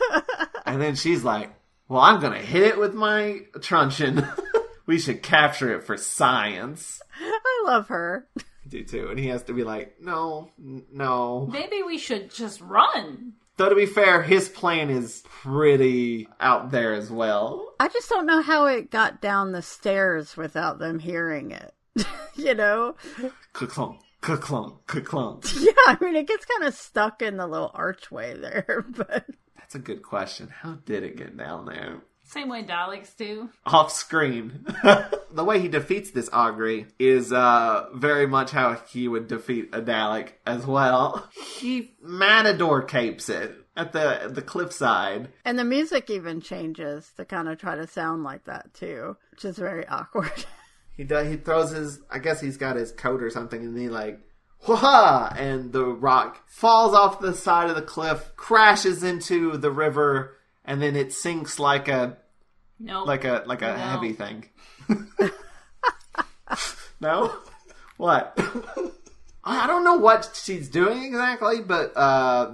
And then she's like, well, I'm going to hit it with my truncheon. We should capture it for science. I love her. I do too. And he has to be like, no. Maybe we should just run. Though to be fair, his plan is pretty out there as well. I just don't know how it got down the stairs without them hearing it. You know? Ka-clunk, ka-clunk, ka-clunk. Yeah, I mean, it gets kind of stuck in the little archway there, but... That's a good question. How did it get down there? Same way Daleks do. Off screen. The way he defeats this Augury is very much how he would defeat a Dalek as well. He matador capes it at the cliffside. And the music even changes to kind of try to sound like that too, which is very awkward. He throws his, I guess he's got his coat or something, and he wha-ha! And the rock falls off the side of the cliff, crashes into the river, and then it sinks like a heavy thing. No? What? I don't know what she's doing exactly, but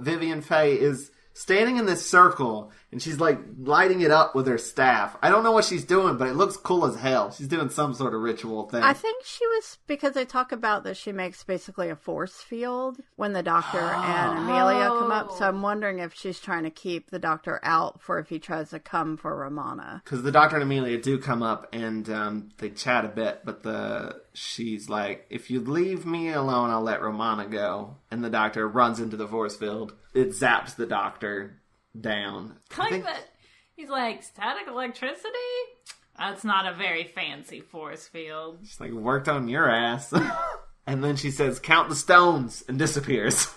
Vivian Faye is standing in this circle, and she's lighting it up with her staff. I don't know what she's doing, but it looks cool as hell. She's doing some sort of ritual thing. I think she was, because they talk about that she makes basically a force field when the Doctor and Amelia come up. So I'm wondering if she's trying to keep the Doctor out for if he tries to come for Romana. Because the Doctor and Amelia do come up, and they chat a bit, but she's like, if you leave me alone, I'll let Romana go. And the Doctor runs into the force field. It zaps the Doctor down. That he's like, static electricity? That's not a very fancy force field. She's like, worked on your ass. And then she says, count the stones, and disappears.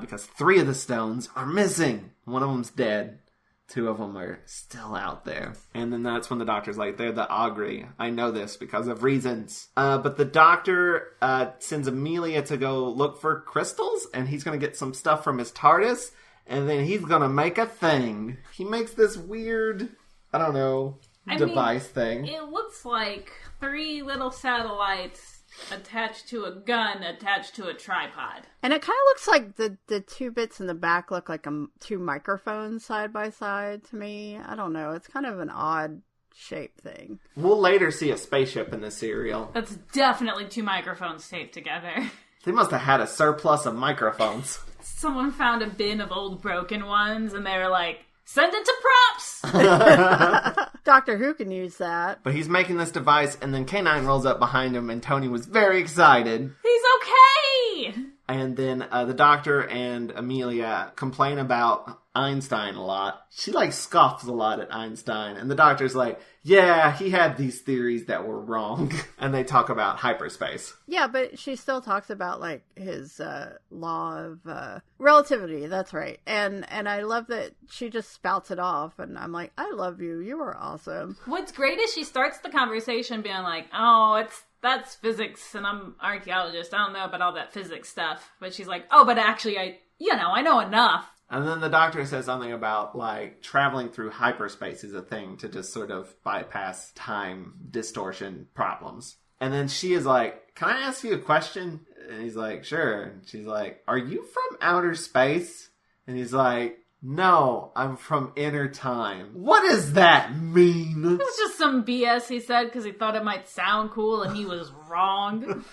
Because 3 of the stones are missing. One of them's dead. 2 of them are still out there. And then that's when the Doctor's like, they're the Augury. I know this because of reasons. But the Doctor sends Amelia to go look for crystals, and he's going to get some stuff from his TARDIS, and then he's going to make a thing. He makes this weird, I don't know, device thing. It looks like 3 little satellites attached to a gun attached to a tripod. And it kind of looks like the 2 bits in the back look like 2 microphones side by side to me. I don't know. It's kind of an odd shape thing. We'll later see a spaceship in this serial. That's definitely 2 microphones taped together. They must have had a surplus of microphones. Someone found a bin of old broken ones, and they were like, send it to props! Doctor Who can use that. But he's making this device, and then K9 rolls up behind him, and Toni was very excited. He's okay! And then the Doctor and Amelia complain about Einstein a lot. She scoffs a lot at Einstein, and the Doctor's like, yeah, he had these theories that were wrong. And they talk about hyperspace. Yeah, but she still talks about his law of relativity. That's right. And I love that she just spouts it off, and I'm like, I love you. You are awesome. What's great is she starts the conversation being like, oh, that's physics, and I'm an archaeologist. I don't know about all that physics stuff. But she's like, oh, but actually, I know enough. And then the doctor says something about, like, traveling through hyperspace is a thing to just sort of bypass time distortion problems. And then she is like, can I ask you a question? And he's like, sure. And she's like, are you from outer space? And he's like, no, I'm from inner time. What does that mean? It was just some BS he said because he thought it might sound cool and he was wrong.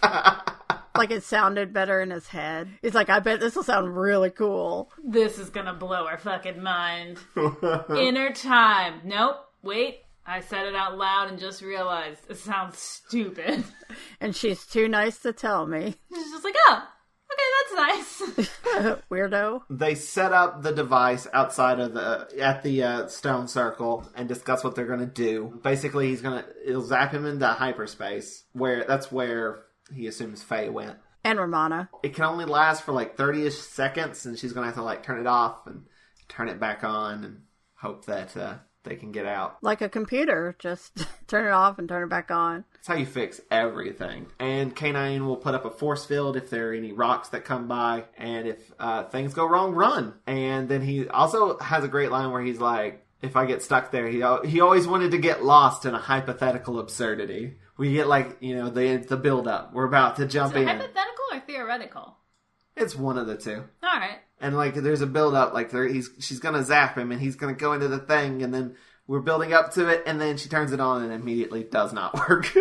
Like it sounded better in his head. He's like, I bet this will sound really cool. This is gonna blow our fucking mind. Inner time. Nope. Wait. I said it out loud and just realized it sounds stupid. And she's too nice to tell me. She's just like, oh, okay, that's nice. Weirdo. They set up the device outside of at the stone circle and discuss what they're going to do. Basically, it'll zap him into hyperspace, that's where he assumes Faye went. And Romana. It can only last for like 30-ish seconds, and she's going to have to like turn it off and turn it back on and hope that they can get out. Like a computer, just turn it off and turn it back on. That's how you fix everything. And K9 will put up a force field if there are any rocks that come by, and if things go wrong, run. And then he also has a great line where he's like, if I get stuck there, he always wanted to get lost in a hypothetical absurdity. We get like, the build up. We're about to jump in. Hypothetical or theoretical? It's one of the two. All right. And like, there's a build up. Like, she's gonna zap him, and he's gonna go into the thing, and then we're building up to it, and then she turns it on, and immediately does not work.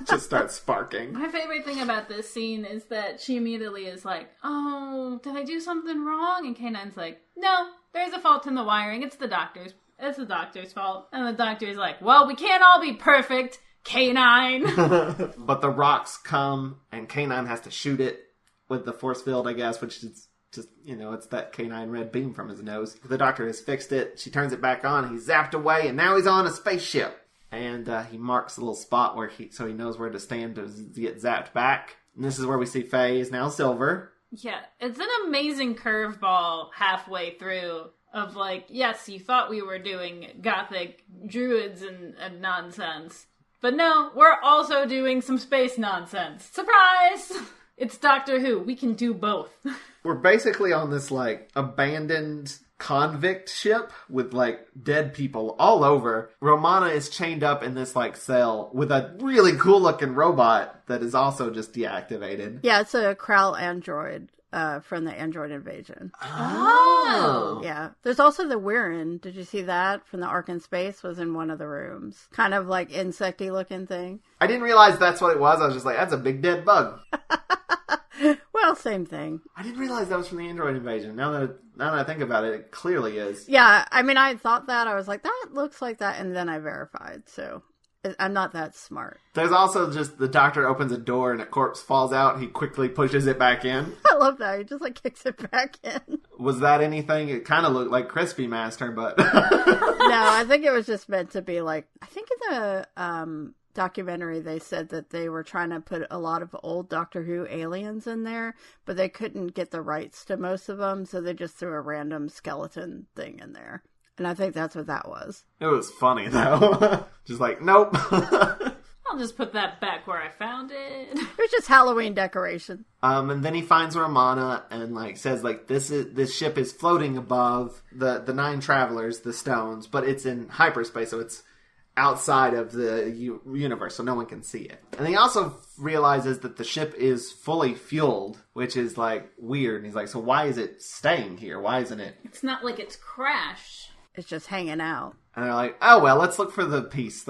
Just starts sparking. My favorite thing about this scene is that she immediately is like, "Oh, did I do something wrong?" And K9's like, "No, there's a fault in the wiring. It's the doctor's. It's the doctor's fault." And the doctor's like, "Well, we can't all be perfect, K9." But the rocks come, and K9 has to shoot it with the force field, I guess, which is just, it's that K9 red beam from his nose. The doctor has fixed it. She turns it back on. He's zapped away, and now he's on a spaceship. And he marks a little spot so he knows where to stand to get zapped back. And this is where we see Faye is now silver. Yeah, it's an amazing curveball halfway through of like, yes, you thought we were doing gothic druids and nonsense. But no, we're also doing some space nonsense. Surprise! It's Doctor Who. We can do both. We're basically on this, like, abandoned convict ship with, like, dead people all over. Romana is chained up in this, like, cell with a really cool-looking robot that is also just deactivated. Yeah, it's a Krell android from the android invasion. Oh! Yeah. There's also the Wirren. Did you see that? From the Ark in Space was in one of the rooms. Kind of, like, insecty looking thing. I didn't realize that's what it was. I was just like, that's a big dead bug. Well, same thing. I didn't realize that was from the android invasion. Now that I think about it, it clearly is. Yeah, I mean, I thought that. I was like, that looks like that, and then I verified, so I'm not that smart. There's also just the doctor opens a door and a corpse falls out. He quickly pushes it back in. I love that. He just, like, kicks it back in. Was that anything? It kind of looked like Crispy Master, but... No, I think it was just meant to be, like... I think in the documentary they said that they were trying to put a lot of old Doctor Who aliens in there, but they couldn't get the rights to most of them, so they just threw a random skeleton thing in there. And I think that's what that was. It was funny, though. Just like, nope. I'll just put that back where I found it. It was just Halloween decoration. And then he finds Romana and, like, says, like, this ship is floating above the 9 travelers, the stones, but it's in hyperspace, so it's outside of the universe, so no one can see it. And he also realizes that the ship is fully fueled, which is, like, weird. And he's like, so why is it staying here? Why isn't it? It's not like it's crashed. It's just hanging out. And they're like, oh, well, let's look for the piece.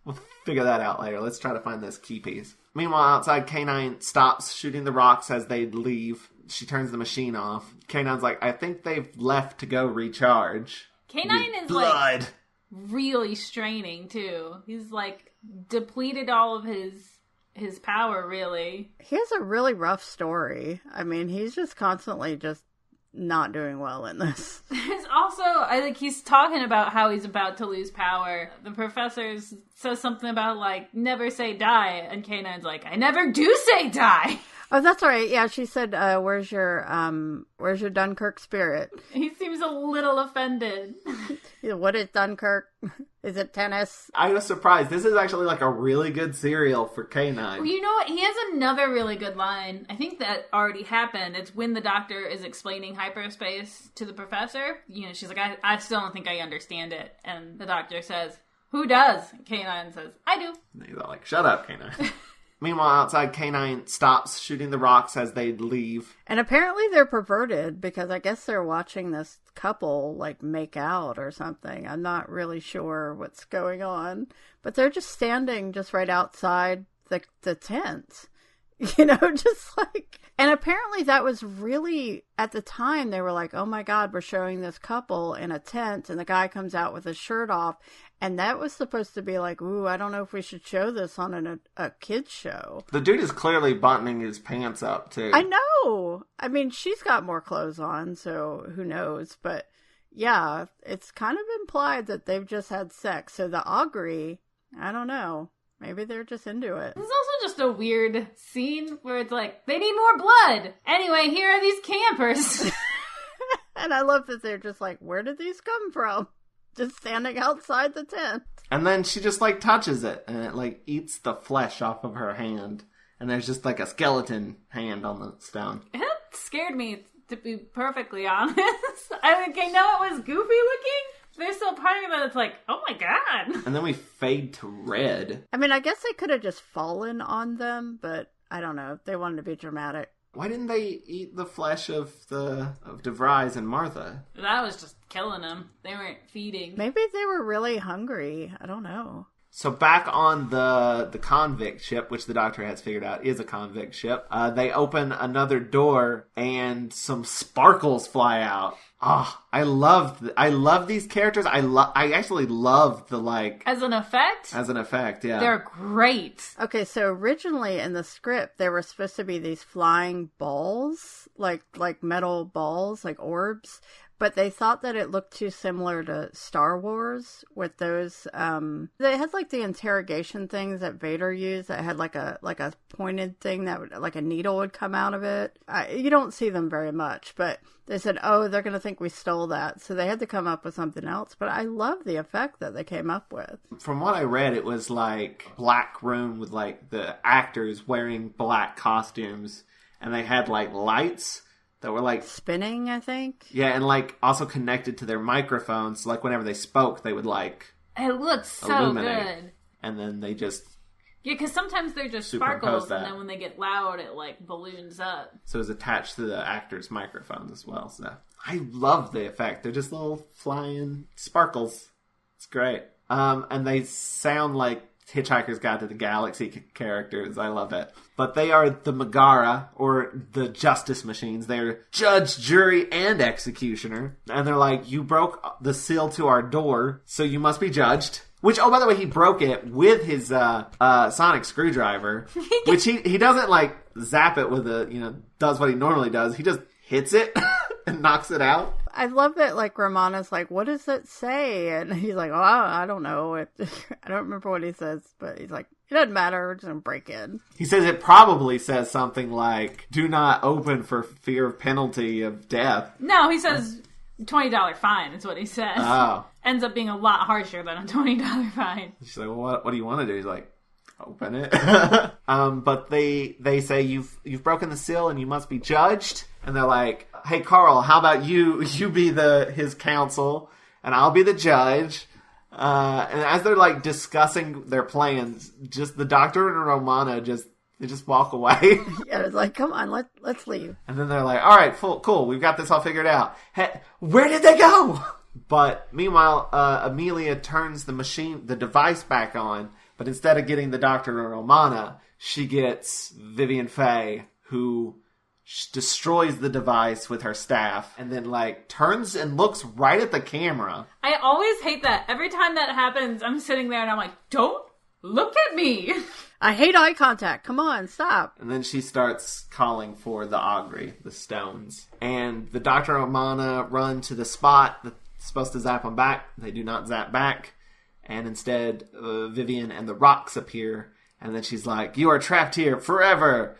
We'll figure that out later. Let's try to find this key piece. Meanwhile, outside, K9 stops shooting the rocks as they leave. She turns the machine off. K9's like, I think they've left to go recharge. K9 is, like, really straining, too. He's, like, depleted all of his power, really. He has a really rough story. I mean, he's just constantly just not doing well in this. There's also, I think he's talking about how he's about to lose power. The professor says something about, like, never say die, and K9's like, I never do say die! Oh, that's right. Yeah, she said, where's your Dunkirk spirit? He seems a little offended. What is Dunkirk? Is it tennis? I was surprised. This is actually like a really good cereal for K9. Well, you know what? He has another really good line. I think that already happened. It's when the doctor is explaining hyperspace to the professor. You know, she's like, I still don't think I understand it. And the doctor says, who does? And K9 says, I do. And he's all like, shut up, K9. Meanwhile, outside, K9 stops shooting the rocks as they leave. And apparently they're perverted because I guess they're watching this couple like make out or something. I'm not really sure what's going on, but they're just standing just right outside the tent, you know, just like, and apparently that was really, at the time they were like, oh my God, we're showing this couple in a tent and the guy comes out with his shirt off. And that was supposed to be like, ooh, I don't know if we should show this on a kid's show. The dude is clearly buttoning his pants up, too. I know. I mean, she's got more clothes on, so who knows. But yeah, it's kind of implied that they've just had sex. So the augury, I don't know. Maybe they're just into it. This is also just a weird scene where it's like, they need more blood. Anyway, here are these campers. And I love that they're just like, where did these come from? Just standing outside the tent. And then she just, like, touches it, and it, like, eats the flesh off of her hand. And there's just, like, a skeleton hand on the stone. It scared me, to be perfectly honest. I think I know it was goofy looking. There's still part of me that's like, oh my God. And then we fade to red. I mean, I guess they could have just fallen on them, but I don't know. They wanted to be dramatic. Why didn't they eat the flesh of DeVries and Martha? That was just killing them. They weren't feeding. Maybe they were really hungry. I don't know. So back on the convict ship, which the doctor has figured out is a convict ship, they open another door and some sparkles fly out. Oh, I love these characters. I actually love the, like, As an effect, yeah. they're great. Okay, so originally in the script, there were supposed to be these flying balls, like metal balls, like orbs, but they thought that it looked too similar to Star Wars with those, they had like the interrogation things that Vader used that had like a pointed thing that would, like a needle would come out of it. You don't see them very much, but they said, oh, they're going to think we stole that. So they had to come up with something else. But I love the effect that they came up with. From what I read, it was like black room with like the actors wearing black costumes. And they had like lights that were like spinning, I think. Yeah, and like also connected to their microphones. So like whenever they spoke, they would like It looks so illuminate. good. And then they just because sometimes they're just sparkles, and then when they get loud, it like balloons up. So it's attached to the actors' microphones as well. So I love the effect. They're just little flying sparkles. It's great. And they sound like Hitchhiker's Guide to the Galaxy characters. I love it. But they are the Megara, or the Justice Machines. They're judge, jury, and executioner. And they're like, you broke the seal to our door, so you must be judged. Which, oh, by the way, he broke it with his sonic screwdriver. Which he doesn't, like, zap it with does what he normally does. He just hits it and knocks it out. I love that, like, Romana's like, what does it say? And he's like, oh, I don't know. I don't remember what he says, but he's like, it doesn't matter. We're just going to break in. He says it probably says something like, do not open for fear of penalty of death. No, he says $20 fine is what he says. Oh. Ends up being a lot harsher than a $20 fine. She's like, well, what do you want to do? He's like, open it. But they say you've broken the seal and you must be judged. And they're like, hey, Carl, how about you be his counsel and I'll be the judge. And as they're like discussing their plans, just the doctor and Romana they just walk away. Yeah, it's like, come on, let's leave. And then they're like, all right, cool, we've got this all figured out. Hey, where did they go? But meanwhile, Amelia turns the device back on, but instead of getting the doctor and Romana, she gets Vivian Faye, who destroys the device with her staff, and then like turns and looks right at the camera. I always hate that. Every time that happens, I'm sitting there and I'm like, don't look at me. I hate eye contact. Come on, stop. And then she starts calling for the augury, the stones. And the doctor and Romana run to the spot that's supposed to zap them back. They do not zap back. And instead, Vivian and the rocks appear. And then she's like, you are trapped here forever.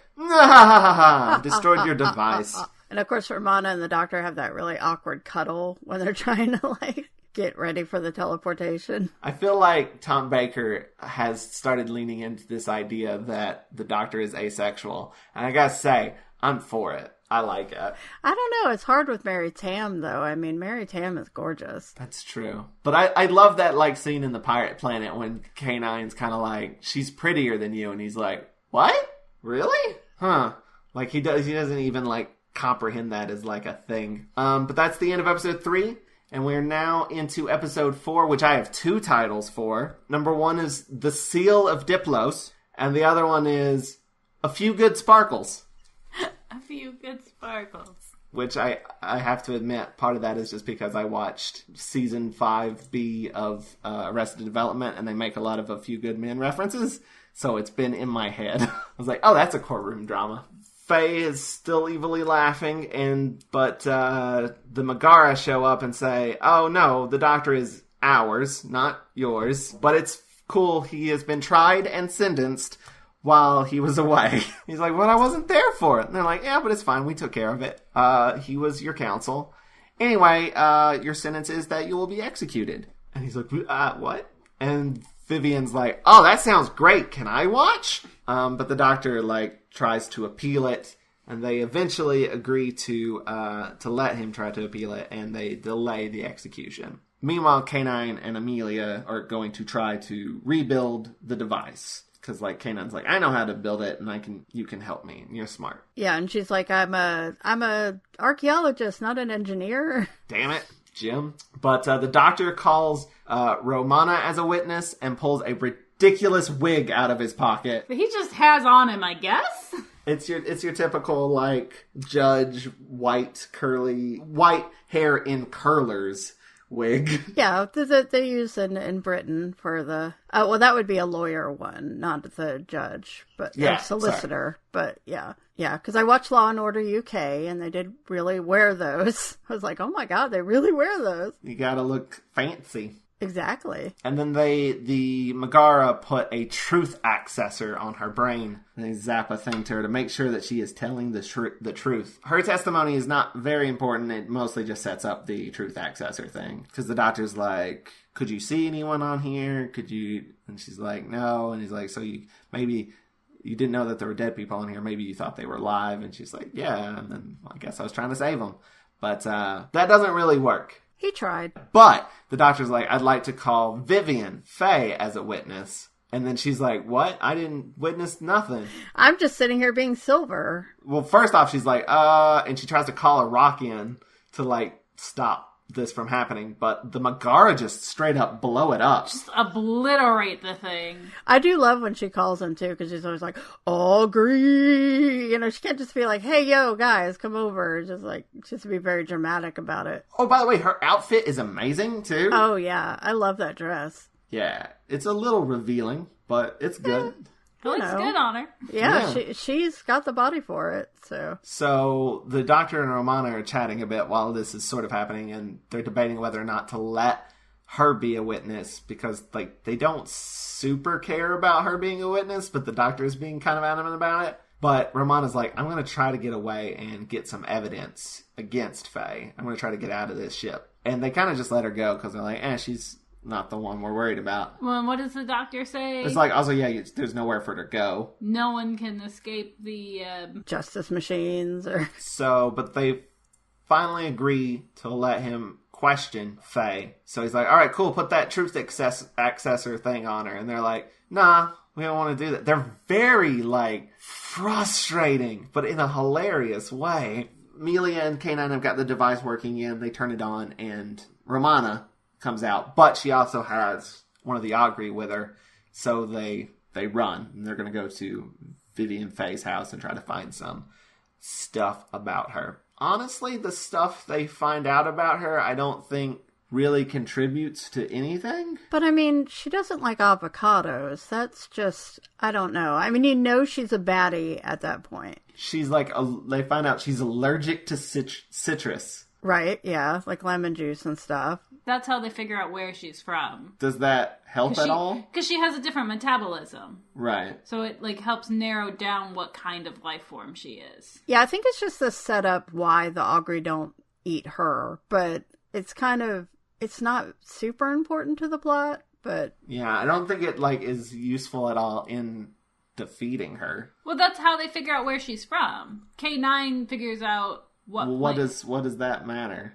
Destroyed your device. And of course, Romana and the doctor have that really awkward cuddle when they're trying to like get ready for the teleportation. I feel like Tom Baker has started leaning into this idea that the Doctor is asexual. And I gotta say, I'm for it. I like it. I don't know. It's hard with Mary Tam, though. I mean, Mary Tam is gorgeous. That's true. But I love that like scene in the Pirate Planet when K9's kind of like, she's prettier than you. And he's like, what? Really? Huh. Like he doesn't even like comprehend that as like a thing. But that's the end of episode 3. And we're now into episode 4, which I have 2 titles for. Number 1 is The Seal of Diplos. And the other one is A Few Good Sparkles. A few good sparkles. Which I have to admit, part of that is just because I watched season 5B of Arrested Development, and they make a lot of A Few Good Men references, so it's been in my head. I was like, oh, that's a courtroom drama. Faye is still evilly laughing, but the Megara show up and say, oh no, the Doctor is ours, not yours, but it's cool, he has been tried and sentenced while he was away. He's like, well, I wasn't there for it. And they're like, yeah, but it's fine. We took care of it. He was your counsel. Anyway, your sentence is that you will be executed. And he's like, what? And Vivian's like, oh, that sounds great. Can I watch? But the Doctor, like, tries to appeal it. And they eventually agree to let him try to appeal it. And they delay the execution. Meanwhile, K9 and Amelia are going to try to rebuild the device. Because, like, Kanan's like, I know how to build it, and you can help me, and you're smart. Yeah, and she's like, I'm a archaeologist, not an engineer. Damn it, Jim. But the Doctor calls Romana as a witness and pulls a ridiculous wig out of his pocket. But he just has on him, I guess? It's your typical, like, judge, white hair in curlers wig. Yeah, that they use in Britain for the... well, that would be a lawyer one, not the judge, but a solicitor. Sorry. But yeah, because I watched Law & Order UK, and they did really wear those. I was like, oh my god, they really wear those. You gotta look fancy. Exactly. And then the Megara put a truth accessor on her brain. And they zap a thing to her to make sure that she is telling the truth. Her testimony is not very important. It mostly just sets up the truth accessor thing. Because the Doctor's like, could you see anyone on here? Could you... And she's like, no. And he's like, so maybe you didn't know that there were dead people on here. Maybe you thought they were alive. And she's like, yeah. And then I guess I was trying to save them. But that doesn't really work. He tried. But the Doctor's like, I'd like to call Vivian Faye as a witness. And then she's like, what? I didn't witness nothing. I'm just sitting here being Silver. Well, first off, she's like, and she tries to call a rock in to, like, stop this from happening. But the Megara just straight up blow it up. Just obliterate the thing. I do love when she calls him, too, because she's always like, agree. You know, she can't just be like, hey, yo, guys, come over. Just be very dramatic about it. Oh, by the way, her outfit is amazing, too. Oh, yeah. I love that dress. Yeah. It's a little revealing, but it's good. It looks good on her. Yeah. She's got the body for it, so. So the Doctor and Romana are chatting a bit while this is sort of happening, and they're debating whether or not to let her be a witness, because, like, they don't super care about her being a witness, but the Doctor is being kind of adamant about it. But Romana's like, I'm going to try to get away and get some evidence against Faye. I'm going to try to get out of this ship. And they kind of just let her go, because they're like, she's not the one we're worried about. Well, and what does the Doctor say? It's like, also, there's nowhere for her to go. No one can escape the... justice machines. So, but they finally agree to let him question Faye. So he's like, all right, cool, put that truth accessor thing on her. And they're like, nah, we don't want to do that. They're very, like, frustrating, but in a hilarious way. Amelia and K9 have got the device working in. They turn it on, and Romana comes out, but she also has one of the Augury with her, so they run, and they're going to go to Vivian Faye's house and try to find some stuff about her. Honestly, the stuff they find out about her, I don't think really contributes to anything. But I mean, she doesn't like avocados. That's just, I don't know. I mean, you know she's a baddie at that point. She's like, they find out she's allergic to citrus. Right, yeah, like lemon juice and stuff. That's how they figure out where she's from. Does that help at all? Because she has a different metabolism. Right. So it, like, helps narrow down what kind of life form she is. Yeah, I think it's just the setup why the Augury don't eat her. But it's kind of it's not super important to the plot, but... Yeah, I don't think it, like, is useful at all in defeating her. Well, that's how they figure out where she's from. K9 figures out what does that matter?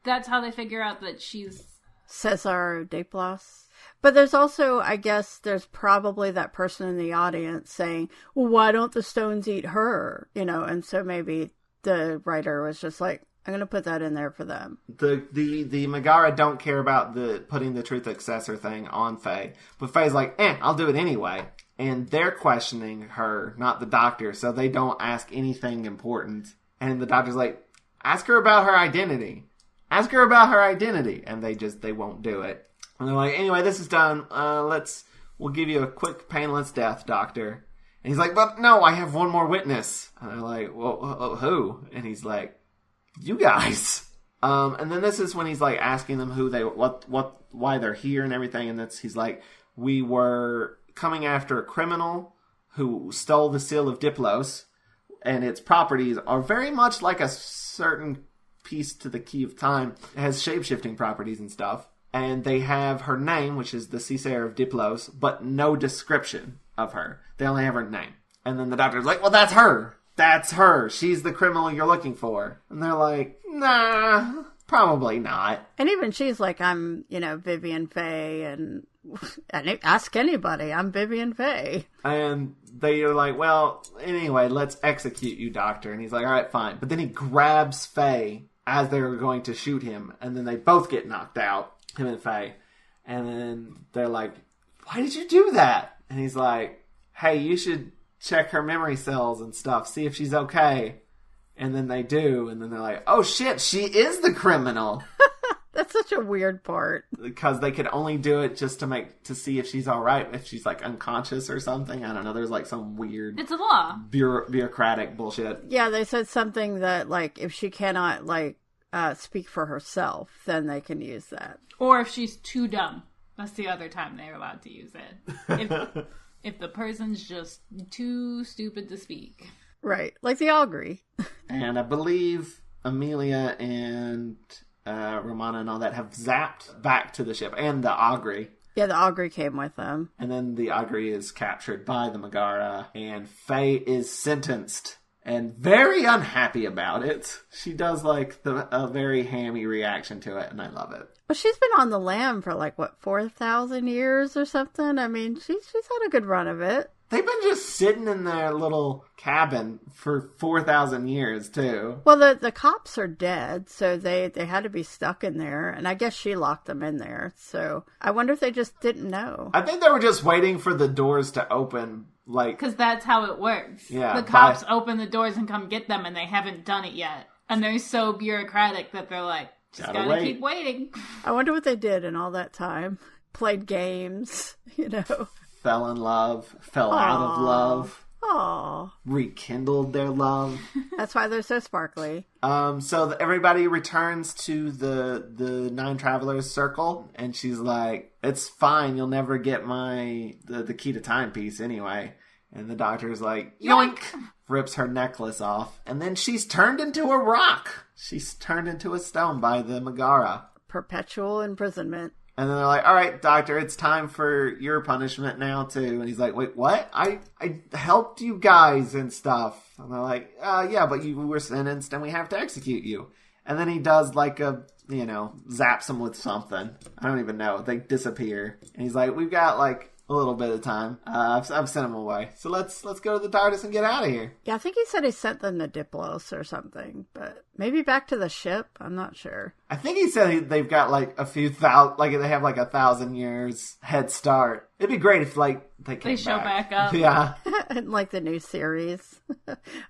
That's how they figure out that she's... Cesar de Blas. But there's also, I guess, there's probably that person in the audience saying, well, why don't the stones eat her? You know, and so maybe the writer was just like, I'm going to put that in there for them. The Megara don't care about putting the truth successor thing on Faye. But Faye's like, I'll do it anyway. And they're questioning her, not the doctor, so they don't ask anything important. And the doctor's like, ask her about her identity. Ask her about her identity. And they won't do it. And they're like, anyway, this is done. We'll give you a quick, painless death, doctor. And he's like, but no, I have one more witness. And they're like, well, who? And he's like, you guys. And then this is when he's like asking them why they're here and everything. And he's like, we were coming after a criminal who stole the seal of Diplos. And its properties are very much like a certain piece to the Key of Time. It has shape-shifting properties and stuff. And they have her name, which is the Cesar of Diplos, but no description of her. They only have her name. And then the doctor's like, well, that's her. That's her. She's the criminal you're looking for. And they're like, nah, probably not. And even she's like, I'm, Vivian Faye, and ask anybody. I'm Vivian Faye. And they are like, well, anyway, let's execute you, doctor. And he's like, all right, fine. But then he grabs Faye as they're going to shoot him. And then they both get knocked out. Him and Faye. And then they're like, why did you do that? And he's like, hey, you should check her memory cells and stuff, see if she's okay. And then they do, and then they're like, oh shit, she is the criminal. That's such a weird part. Because they could only do it just to see if she's alright, if she's like unconscious or something. I don't know, there's like some weird... It's a law. Bureaucratic bullshit. Yeah, they said something that like, if she cannot speak for herself, then they can use that. Or if she's too dumb. That's the other time they're allowed to use it. If the person's just too stupid to speak. Right. Like the augury. And I believe Amelia and Romana and all that have zapped back to the ship. And the augury. Yeah, the augury came with them. And then the augury is captured by the Megara. And Faye is sentenced. And very unhappy about it. She does like a very hammy reaction to it, and I love it. Well, she's been on the lam for 4,000 years or something. I mean, she's had a good run of it. They've been just sitting in their little cabin for 4,000 years, too. Well, the cops are dead, so they had to be stuck in there, and I guess she locked them in there. So I wonder if they just didn't know. I think they were just waiting for the doors to open. Because that's how it works. Yeah, the cops open the doors and come get them, and they haven't done it yet. And they're so bureaucratic that they're like, just gotta keep waiting. I wonder what they did in all that time. Played games, Fell in love, fell out of love. Aww. Rekindled their love. That's why they're so sparkly. So everybody returns to the Nine Travelers circle, and she's like, it's fine, you'll never get the key to time piece anyway. And the doctor's like, yoink! Rips her necklace off, and then she's turned into a rock. She's turned into a stone by the Megara. Perpetual imprisonment. And then they're like, all right, doctor, it's time for your punishment now, too. And he's like, wait, what? I helped you guys and stuff. And they're like, yeah, but you were sentenced and we have to execute you. And then he does zaps them with something. I don't even know. They disappear. And he's like, we've got a little bit of time. I've sent them away. So let's go to the TARDIS and get out of here. Yeah, I think he said he sent them to Diplos or something, but maybe back to the ship. I'm not sure. I think he said they've got a few thousand, they have 1,000 years head start. It'd be great if they show back up. Yeah. And the new series.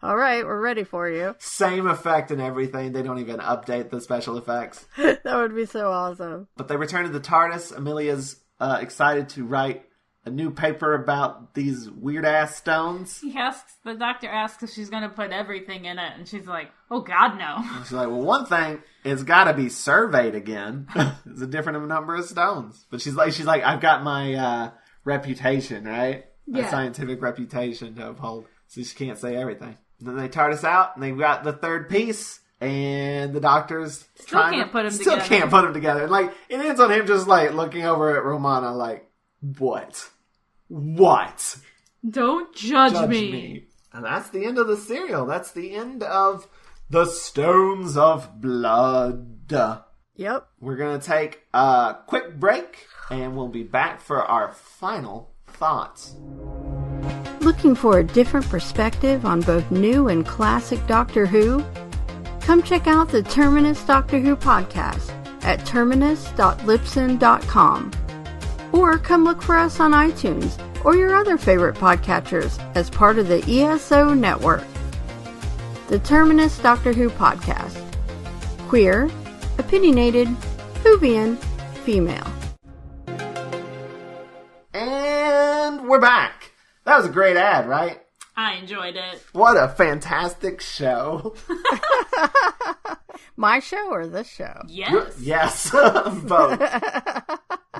All right, we're ready for you. Same effect and everything. They don't even update the special effects. That would be so awesome. But they return to the TARDIS. Amelia's excited to write a new paper about these weird-ass stones. The doctor asks if she's going to put everything in it, and she's like, oh God, no. And she's like, well, one thing, it's got to be surveyed again. It's a different number of stones. But she's like, I've got my reputation, right? Yeah. A scientific reputation to uphold. So she can't say everything. And then they TARDIS out, and they've got the third piece. And the doctor's Still can't put them together. And, like, it ends on him just, like, looking over at Romana like, what? What? Don't judge me. And that's the end of the serial. That's the end of The Stones of Blood. Yep. We're going to take a quick break, and we'll be back for our final thoughts. Looking for a different perspective on both new and classic Doctor Who? Come check out the Terminus Doctor Who podcast at terminus.libsyn.com. Or come look for us on iTunes or your other favorite podcatchers as part of the ESO network. The Terminus Doctor Who podcast. Queer, opinionated, Whovian, female. And we're back. That was a great ad, right? I enjoyed it. What a fantastic show. My show or this show? Yes. Yes, both.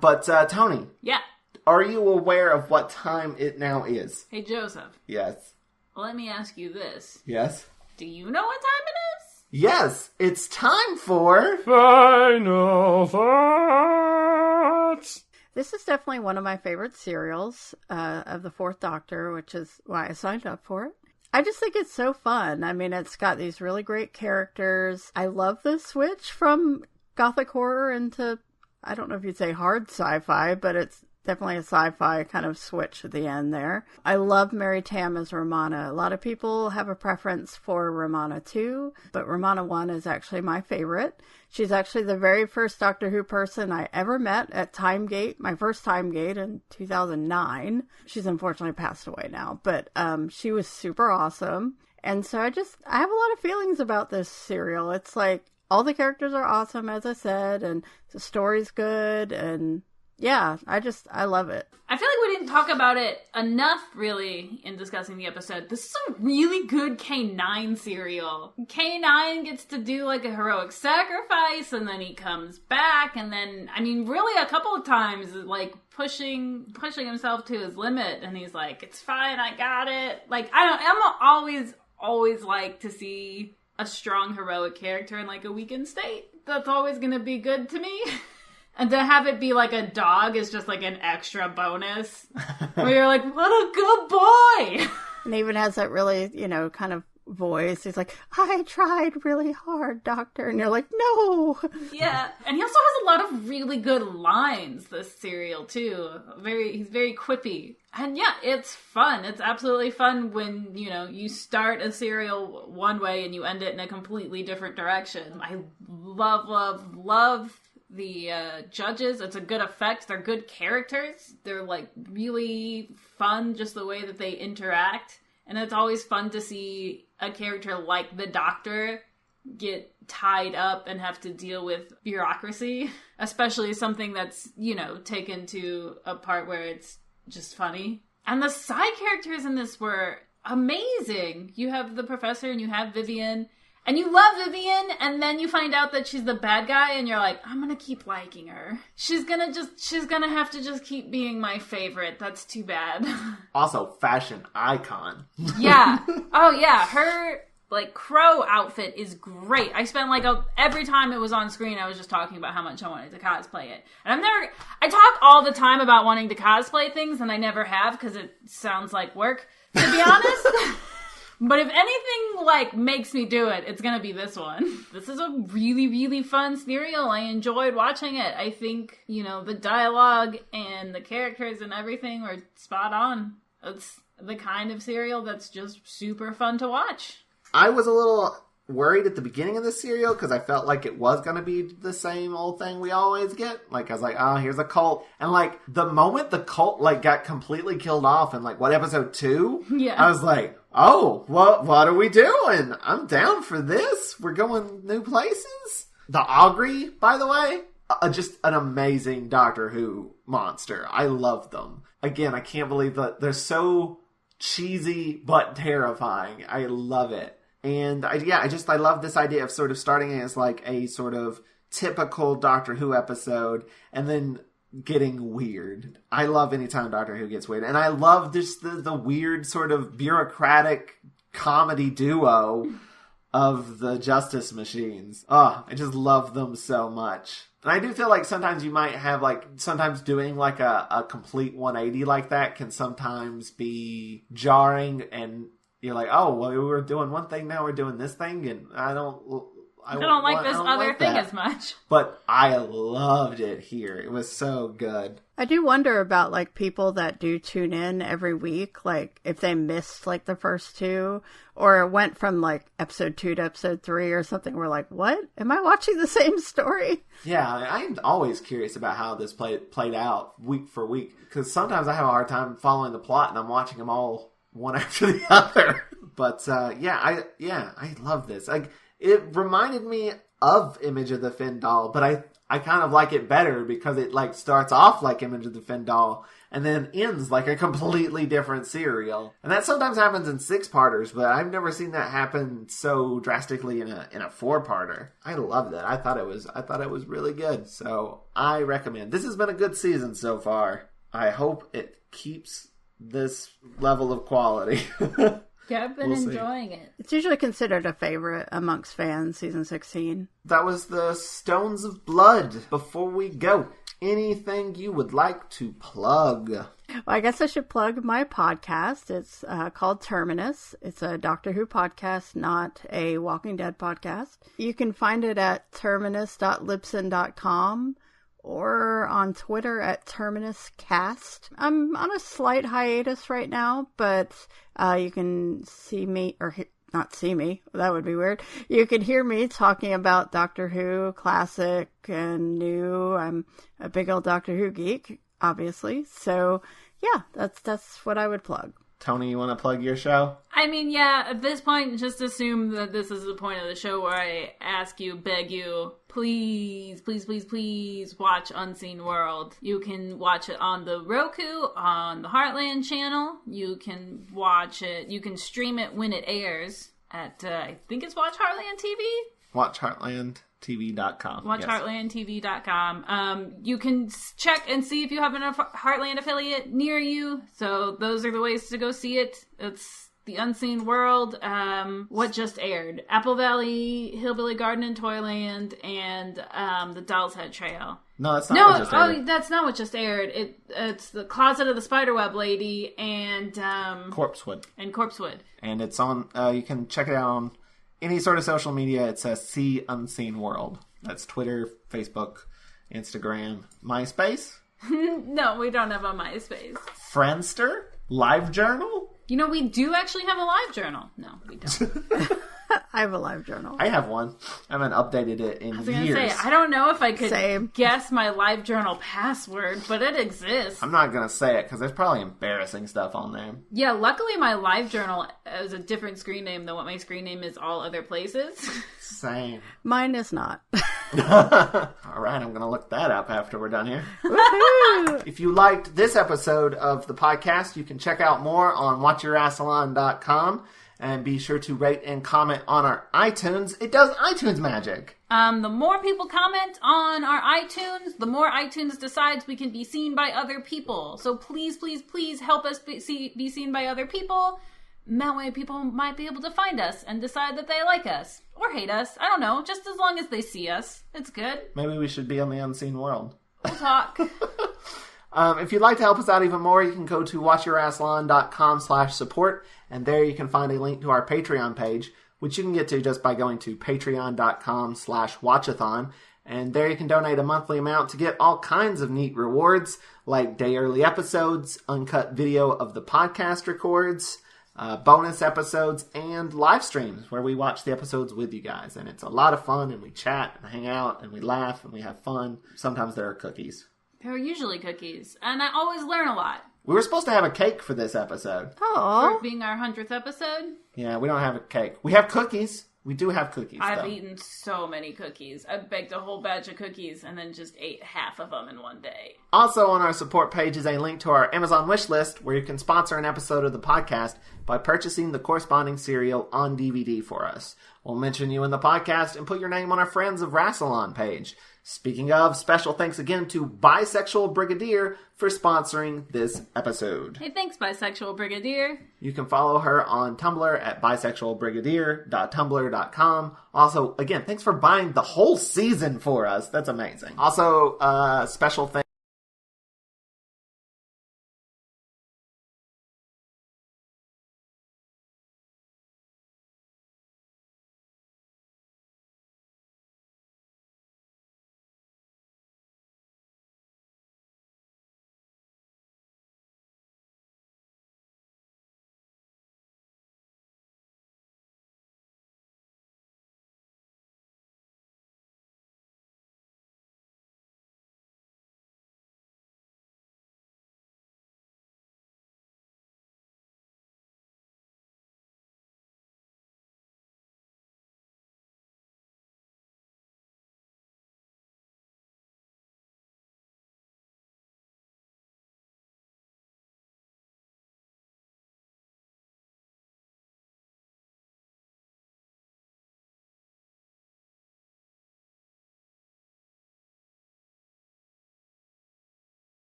But, Toni. Yeah. Are you aware of what time it now is? Hey, Joseph. Yes. Let me ask you this. Yes? Do you know what time it is? Yes, it's time for... Final Thoughts! This is definitely one of my favorite serials of the Fourth Doctor, which is why I signed up for it. I just think it's so fun. I mean, it's got these really great characters. I love the switch from gothic horror into, I don't know if you'd say hard sci-fi, but it's definitely a sci-fi kind of switch at the end there. I love Mary Tam as Romana. A lot of people have a preference for Romana 2, but Romana 1 is actually my favorite. She's actually the very first Doctor Who person I ever met at Timegate, my first Timegate in 2009. She's unfortunately passed away now, but she was super awesome. And so I have a lot of feelings about this serial. It's like all the characters are awesome, as I said, and the story's good, and yeah, I love it. I feel like we didn't talk about it enough, really, in discussing the episode. This is a really good K9 serial. K9 gets to do, like, a heroic sacrifice, and then he comes back, and then, I mean, really a couple of times, like, pushing himself to his limit, and he's like, it's fine, I got it. Like, I'm always like to see a strong, heroic character in, like, a weakened state. That's always gonna be good to me. And to have it be like a dog is just like an extra bonus. Where you're like, what a good boy! And he even has that really, kind of voice. He's like, I tried really hard, Doctor. And you're like, no! Yeah. And he also has a lot of really good lines, this serial, too. He's very quippy. And yeah, it's fun. It's absolutely fun when, you start a serial one way and you end it in a completely different direction. I love the judges. It's a good effect. They're good characters. They're like really fun, just the way that they interact. And it's always fun to see a character like the Doctor get tied up and have to deal with bureaucracy, especially something that's, taken to a part where it's just funny. And the side characters in this were amazing. You have the Professor and you have Vivian. And you love Vivian, and then you find out that she's the bad guy, and you're like, I'm gonna keep liking her. She's gonna have to just keep being my favorite. That's too bad. Also, fashion icon. Yeah. Oh yeah, her, like, crow outfit is great. I spent, like, every time it was on screen, I was just talking about how much I wanted to cosplay it. And I talk all the time about wanting to cosplay things, and I never have, because it sounds like work, to be honest. But if anything, like, makes me do it, it's gonna be this one. This is a really, really fun serial. I enjoyed watching it. I think, the dialogue and the characters and everything were spot on. It's the kind of serial that's just super fun to watch. I was a little worried at the beginning of this serial because I felt like it was going to be the same old thing we always get. Like, I was like, oh, here's a cult. And, like, the moment the cult, like, got completely killed off in, like, episode 2? Yeah. I was like, oh, what are we doing? I'm down for this. We're going new places. The Augury, by the way, just an amazing Doctor Who monster. I love them. Again, I can't believe that they're so cheesy but terrifying. I love it. And I love this idea of sort of starting as like a sort of typical Doctor Who episode and then getting weird. I love anytime Doctor Who gets weird. And I love just the weird sort of bureaucratic comedy duo of the Justice Machines. Oh, I just love them so much. And I do feel like sometimes you might have, like, sometimes doing, like, a complete 180 like that can sometimes be jarring, and you're like, oh, well, we were doing one thing, now we're doing this thing, and I don't like this other thing as much. But I loved it here. It was so good. I do wonder about, like, people that do tune in every week, like, if they missed, like, the first two, or went from, like, episode 2 to episode 3 or something. We're like, what? Am I watching the same story? Yeah, I'm always curious about how this played out week for week, because sometimes I have a hard time following the plot, and I'm watching them all one after the other. But, I love this. Like, it reminded me of Image of the Finn doll, but I kind of like it better because it, like, starts off like Image of the Finn doll and then ends like a completely different serial. And that sometimes happens in 6-parters, but I've never seen that happen so drastically in a 4-parter. I love that. I thought it was really good. So I recommend. This has been a good season so far. I hope it keeps this level of quality. Yeah, I've been enjoying it. It's usually considered a favorite amongst fans, season 16. That was the Stones of Blood. Before we go, anything you would like to plug? Well, I guess I should plug my podcast. It's called Terminus. It's a Doctor Who podcast, not a Walking Dead podcast. You can find it at terminus.libsyn.com. or on Twitter at TerminusCast. I'm on a slight hiatus right now, but you can see me, or not see me, that would be weird. You can hear me talking about Doctor Who, classic and new. I'm a big old Doctor Who geek, obviously. So, yeah, that's what I would plug. Toni, you want to plug your show? I mean, yeah, at this point, just assume that this is the point of the show where I ask you, beg you, please, please, please, please watch Unseen World. You can watch it on the Roku, on the Heartland channel. You can watch it, you can stream it when it airs at, I think it's Watch Heartland TV? WatchHeartlandTV.com. WatchHeartlandTV.com. You can check and see if you have a Heartland affiliate near you. So those are the ways to go see it. It's The Unseen World. What just aired? Apple Valley, Hillbilly Garden and Toyland, and The Doll's Head Trail. No, that's not what just aired. Oh, that's not what just aired. It's The Closet of the Spiderweb Lady and Corpsewood. And Corpsewood. And it's on, you can check it out on any sort of social media. It says See Unseen World. That's Twitter, Facebook, Instagram, MySpace. No, we don't have a MySpace. Friendster? LiveJournal? You know, we do actually have a live journal. No, we don't. I have a live journal. I have one. I haven't updated it in years. I was going to say, I don't know if I could Same. guess my live journal password, but it exists. I'm not going to say it because there's probably embarrassing stuff on there. Yeah, luckily my live journal is a different screen name than what my screen name is all other places. Same. Mine is not. All right, I'm going to look that up after we're done here. If you liked this episode of the podcast, you can check out more on WatchArassalon.com. And be sure to rate and comment on our iTunes. It does iTunes magic. The more people comment on our iTunes, the more iTunes decides we can be seen by other people. So please, please, please help us be seen by other people. That way people might be able to find us and decide that they like us. Or hate us. I don't know. Just as long as they see us. It's good. Maybe we should be on the Unseen World. We'll talk. If you'd like to help us out even more, you can go to watchyourassalon.com/support, and there you can find a link to our Patreon page, which you can get to just by going to patreon.com/watchathon, and there you can donate a monthly amount to get all kinds of neat rewards, like day early episodes, uncut video of the podcast records, bonus episodes, and live streams where we watch the episodes with you guys, and it's a lot of fun, and we chat and hang out, and we laugh, and we have fun. Sometimes there are cookies. There are usually cookies, and I always learn a lot. We were supposed to have a cake for this episode. Oh, For being our 100th episode. Yeah, we don't have a cake. We have cookies. We do have cookies, I've though. eaten so many cookies. I baked a whole batch of cookies and then just ate half of them in one day. Also on our support page is a link to our Amazon wish list where you can sponsor an episode of the podcast by purchasing the corresponding cereal on DVD for us. We'll mention you in the podcast and put your name on our Friends of Rassilon page. Speaking of, special thanks again to Bisexual Brigadier for sponsoring this episode. Hey, thanks, Bisexual Brigadier. You can follow her on Tumblr at bisexualbrigadier.tumblr.com. Also, again, thanks for buying the whole season for us. That's amazing. Also, special thanks